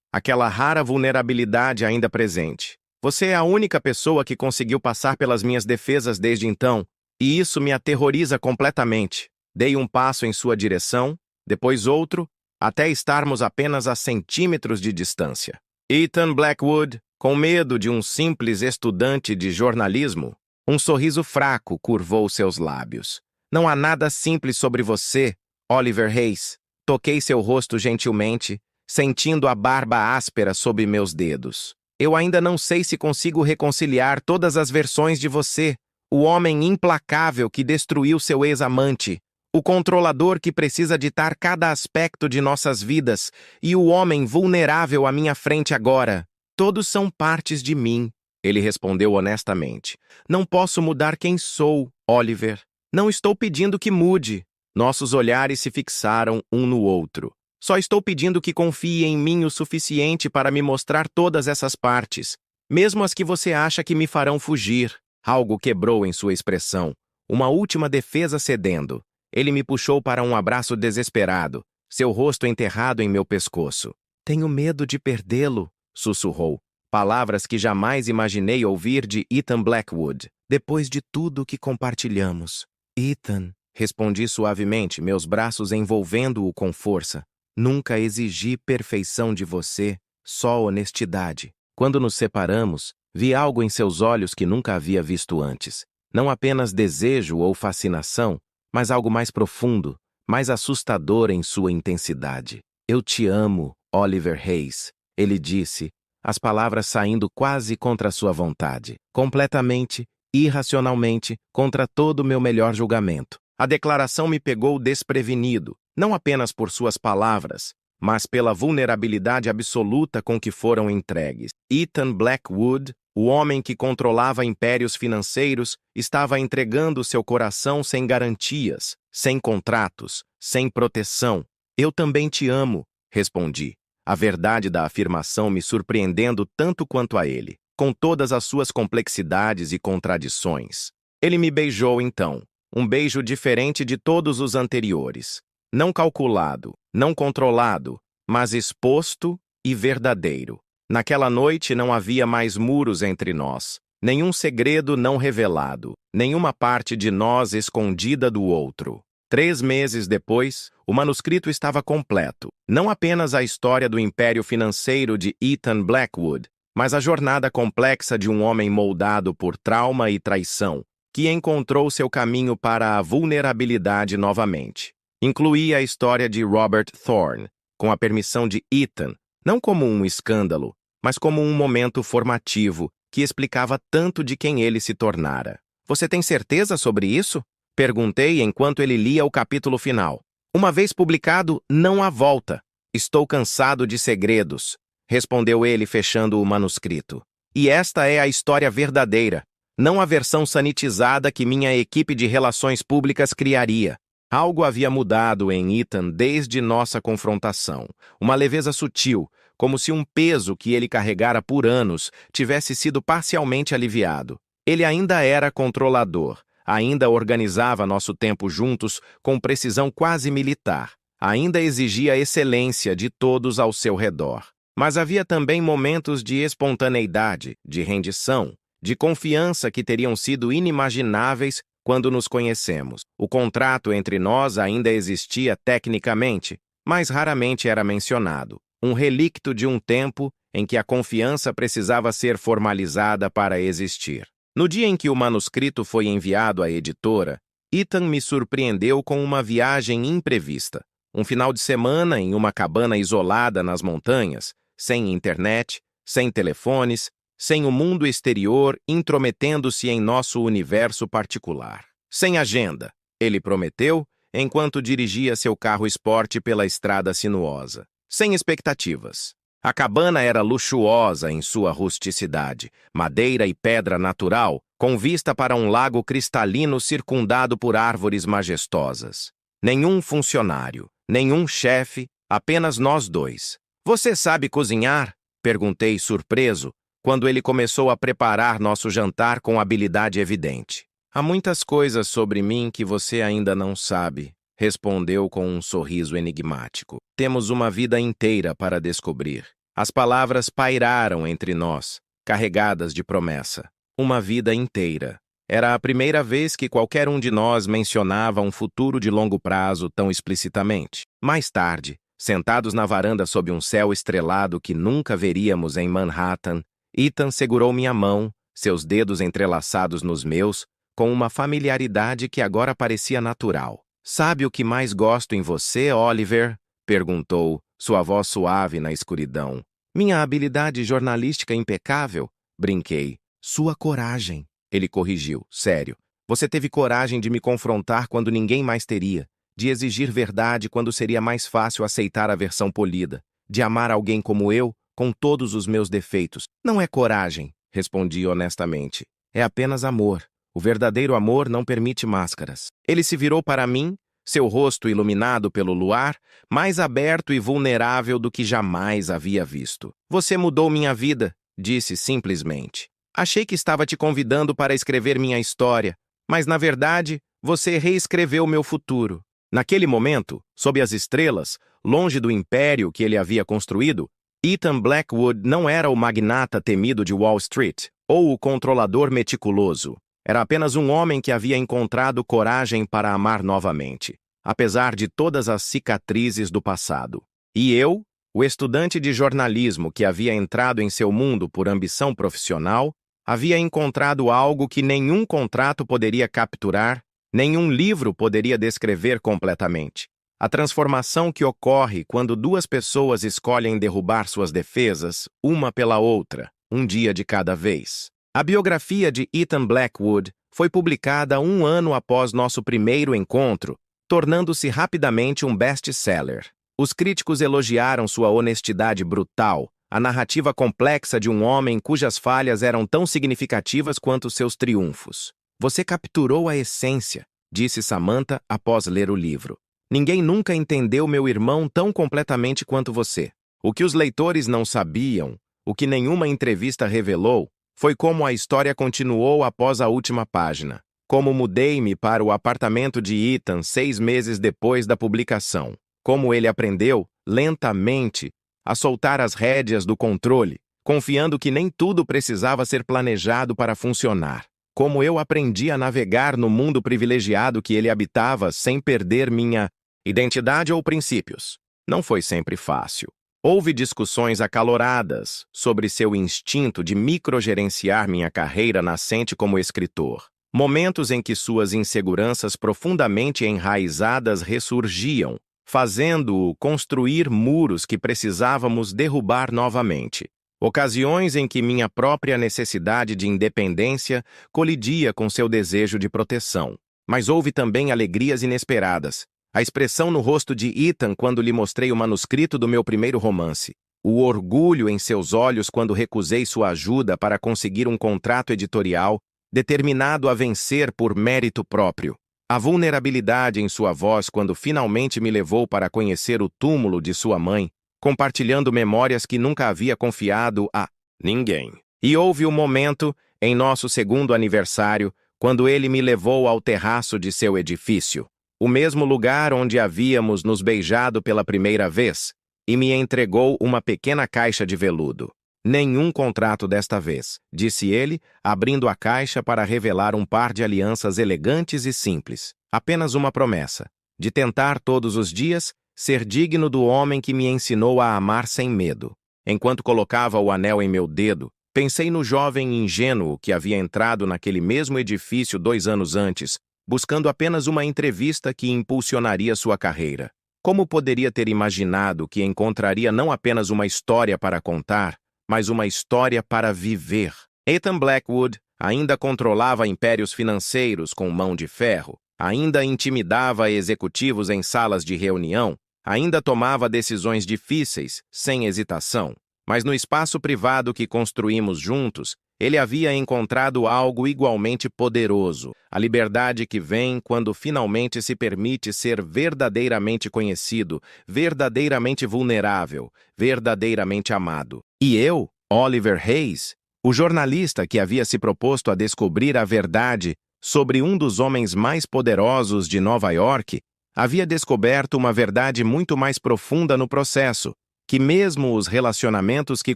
Aquela rara vulnerabilidade ainda presente. Você é a única pessoa que conseguiu passar pelas minhas defesas desde então, e isso me aterroriza completamente. Dei um passo em sua direção, depois outro, até estarmos apenas a centímetros de distância. Ethan Blackwood, com medo de um simples estudante de jornalismo, um sorriso fraco curvou seus lábios. Não há nada simples sobre você, Oliver Hayes. Toquei seu rosto gentilmente, sentindo a barba áspera sob meus dedos. Eu ainda não sei se consigo reconciliar todas as versões de você, o homem implacável que destruiu seu ex-amante, o controlador que precisa ditar cada aspecto de nossas vidas e o homem vulnerável à minha frente agora. Todos são partes de mim, ele respondeu honestamente. Não posso mudar quem sou, Oliver. Não estou pedindo que mude. Nossos olhares se fixaram um no outro. Só estou pedindo que confie em mim o suficiente para me mostrar todas essas partes, mesmo as que você acha que me farão fugir. Algo quebrou em sua expressão, uma última defesa cedendo. Ele me puxou para um abraço desesperado, seu rosto enterrado em meu pescoço. Tenho medo de perdê-lo, sussurrou. Palavras que jamais imaginei ouvir de Ethan Blackwood, depois de tudo que compartilhamos. Ethan, respondi suavemente, meus braços envolvendo-o com força. Nunca exigi perfeição de você, só honestidade. Quando nos separamos, vi algo em seus olhos que nunca havia visto antes. Não apenas desejo ou fascinação, mas algo mais profundo, mais assustador em sua intensidade. Eu te amo, Oliver Hayes, ele disse, as palavras saindo quase contra sua vontade, completamente, irracionalmente, contra todo o meu melhor julgamento. A declaração me pegou desprevenido, não apenas por suas palavras, mas pela vulnerabilidade absoluta com que foram entregues. Ethan Blackwood, o homem que controlava impérios financeiros, estava entregando seu coração sem garantias, sem contratos, sem proteção. Eu também te amo, respondi, a verdade da afirmação me surpreendendo tanto quanto a ele, com todas as suas complexidades e contradições. Ele me beijou então, um beijo diferente de todos os anteriores. Não calculado, não controlado, mas exposto e verdadeiro. Naquela noite não havia mais muros entre nós, nenhum segredo não revelado, nenhuma parte de nós escondida do outro. 3 meses depois, o manuscrito estava completo. Não apenas a história do império financeiro de Ethan Blackwood, mas a jornada complexa de um homem moldado por trauma e traição, que encontrou seu caminho para a vulnerabilidade novamente. Incluía a história de Robert Thorne, com a permissão de Ethan, não como um escândalo, mas como um momento formativo que explicava tanto de quem ele se tornara. Você tem certeza sobre isso? Perguntei enquanto ele lia o capítulo final. Uma vez publicado, não há volta. Estou cansado de segredos, respondeu ele fechando o manuscrito. E esta é a história verdadeira, não a versão sanitizada que minha equipe de relações públicas criaria. Algo havia mudado em Ethan desde nossa confrontação. Uma leveza sutil, como se um peso que ele carregara por anos tivesse sido parcialmente aliviado. Ele ainda era controlador, ainda organizava nosso tempo juntos com precisão quase militar, ainda exigia excelência de todos ao seu redor. Mas havia também momentos de espontaneidade, de rendição, de confiança que teriam sido inimagináveis quando nos conhecemos. O contrato entre nós ainda existia tecnicamente, mas raramente era mencionado. Um relicto de um tempo em que a confiança precisava ser formalizada para existir. No dia em que o manuscrito foi enviado à editora, Ethan me surpreendeu com uma viagem imprevista. Um final de semana em uma cabana isolada nas montanhas, sem internet, sem telefones, sem o mundo exterior intrometendo-se em nosso universo particular. Sem agenda, ele prometeu, enquanto dirigia seu carro esporte pela estrada sinuosa. Sem expectativas. A cabana era luxuosa em sua rusticidade, madeira e pedra natural, com vista para um lago cristalino circundado por árvores majestosas. Nenhum funcionário, nenhum chefe, apenas nós dois. Você sabe cozinhar? Perguntei surpreso, quando ele começou a preparar nosso jantar com habilidade evidente. Há muitas coisas sobre mim que você ainda não sabe, respondeu com um sorriso enigmático. Temos uma vida inteira para descobrir. As palavras pairaram entre nós, carregadas de promessa. Uma vida inteira. Era a primeira vez que qualquer um de nós mencionava um futuro de longo prazo tão explicitamente. Mais tarde, sentados na varanda sob um céu estrelado que nunca veríamos em Manhattan, Ethan segurou minha mão, seus dedos entrelaçados nos meus, com uma familiaridade que agora parecia natural. "Sabe o que mais gosto em você, Oliver?" perguntou, sua voz suave na escuridão. "Minha habilidade jornalística impecável?" Brinquei. "Sua coragem." Ele corrigiu. "Sério. Você teve coragem de me confrontar quando ninguém mais teria, de exigir verdade quando seria mais fácil aceitar a versão polida, de amar alguém como eu, com todos os meus defeitos." "Não é coragem," respondi honestamente. "É apenas amor. O verdadeiro amor não permite máscaras." Ele se virou para mim, seu rosto iluminado pelo luar, mais aberto e vulnerável do que jamais havia visto. "Você mudou minha vida," disse simplesmente. "Achei que estava te convidando para escrever minha história, mas, na verdade, você reescreveu meu futuro." Naquele momento, sob as estrelas, longe do império que ele havia construído, Ethan Blackwood não era o magnata temido de Wall Street ou o controlador meticuloso. Era apenas um homem que havia encontrado coragem para amar novamente, apesar de todas as cicatrizes do passado. E eu, o estudante de jornalismo que havia entrado em seu mundo por ambição profissional, havia encontrado algo que nenhum contrato poderia capturar, nenhum livro poderia descrever completamente. A transformação que ocorre quando duas pessoas escolhem derrubar suas defesas, uma pela outra, um dia de cada vez. A biografia de Ethan Blackwood foi publicada 1 ano após nosso primeiro encontro, tornando-se rapidamente um best-seller. Os críticos elogiaram sua honestidade brutal, a narrativa complexa de um homem cujas falhas eram tão significativas quanto seus triunfos. "Você capturou a essência," disse Samantha após ler o livro. "Ninguém nunca entendeu meu irmão tão completamente quanto você." O que os leitores não sabiam, o que nenhuma entrevista revelou, foi como a história continuou após a última página. Como mudei-me para o apartamento de Ethan 6 meses depois da publicação. Como ele aprendeu, lentamente, a soltar as rédeas do controle, confiando que nem tudo precisava ser planejado para funcionar. Como eu aprendi a navegar no mundo privilegiado que ele habitava sem perder minha identidade ou princípios. Não foi sempre fácil. Houve discussões acaloradas sobre seu instinto de microgerenciar minha carreira nascente como escritor. Momentos em que suas inseguranças profundamente enraizadas ressurgiam, fazendo-o construir muros que precisávamos derrubar novamente. Ocasiões em que minha própria necessidade de independência colidia com seu desejo de proteção. Mas houve também alegrias inesperadas. A expressão no rosto de Ethan quando lhe mostrei o manuscrito do meu primeiro romance. O orgulho em seus olhos quando recusei sua ajuda para conseguir um contrato editorial, determinado a vencer por mérito próprio. A vulnerabilidade em sua voz quando finalmente me levou para conhecer o túmulo de sua mãe, compartilhando memórias que nunca havia confiado a ninguém. E houve o momento, em nosso segundo aniversário, quando ele me levou ao terraço de seu edifício, o mesmo lugar onde havíamos nos beijado pela primeira vez, e me entregou uma pequena caixa de veludo. "Nenhum contrato desta vez", disse ele, abrindo a caixa para revelar um par de alianças elegantes e simples. "Apenas uma promessa, de tentar todos os dias ser digno do homem que me ensinou a amar sem medo." Enquanto colocava o anel em meu dedo, pensei no jovem ingênuo que havia entrado naquele mesmo edifício 2 anos antes, buscando apenas uma entrevista que impulsionaria sua carreira. Como poderia ter imaginado que encontraria não apenas uma história para contar, mas uma história para viver? Ethan Blackwood ainda controlava impérios financeiros com mão de ferro, ainda intimidava executivos em salas de reunião, ainda tomava decisões difíceis, sem hesitação. Mas no espaço privado que construímos juntos, ele havia encontrado algo igualmente poderoso, a liberdade que vem quando finalmente se permite ser verdadeiramente conhecido, verdadeiramente vulnerável, verdadeiramente amado. E eu, Oliver Hayes, o jornalista que havia se proposto a descobrir a verdade sobre um dos homens mais poderosos de Nova York, havia descoberto uma verdade muito mais profunda no processo, que mesmo os relacionamentos que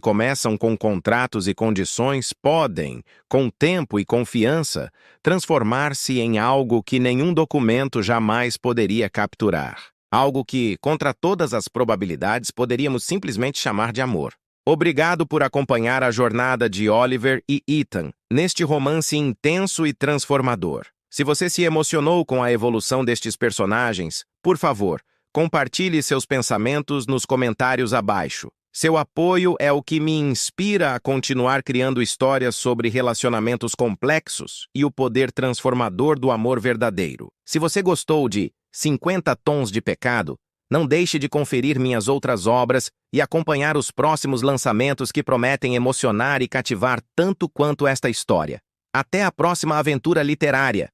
começam com contratos e condições podem, com tempo e confiança, transformar-se em algo que nenhum documento jamais poderia capturar. Algo que, contra todas as probabilidades, poderíamos simplesmente chamar de amor. Obrigado por acompanhar a jornada de Oliver e Ethan neste romance intenso e transformador. Se você se emocionou com a evolução destes personagens, por favor, compartilhe seus pensamentos nos comentários abaixo. Seu apoio é o que me inspira a continuar criando histórias sobre relacionamentos complexos e o poder transformador do amor verdadeiro. Se você gostou de 50 Tons de Pecado, não deixe de conferir minhas outras obras e acompanhar os próximos lançamentos que prometem emocionar e cativar tanto quanto esta história. Até a próxima aventura literária!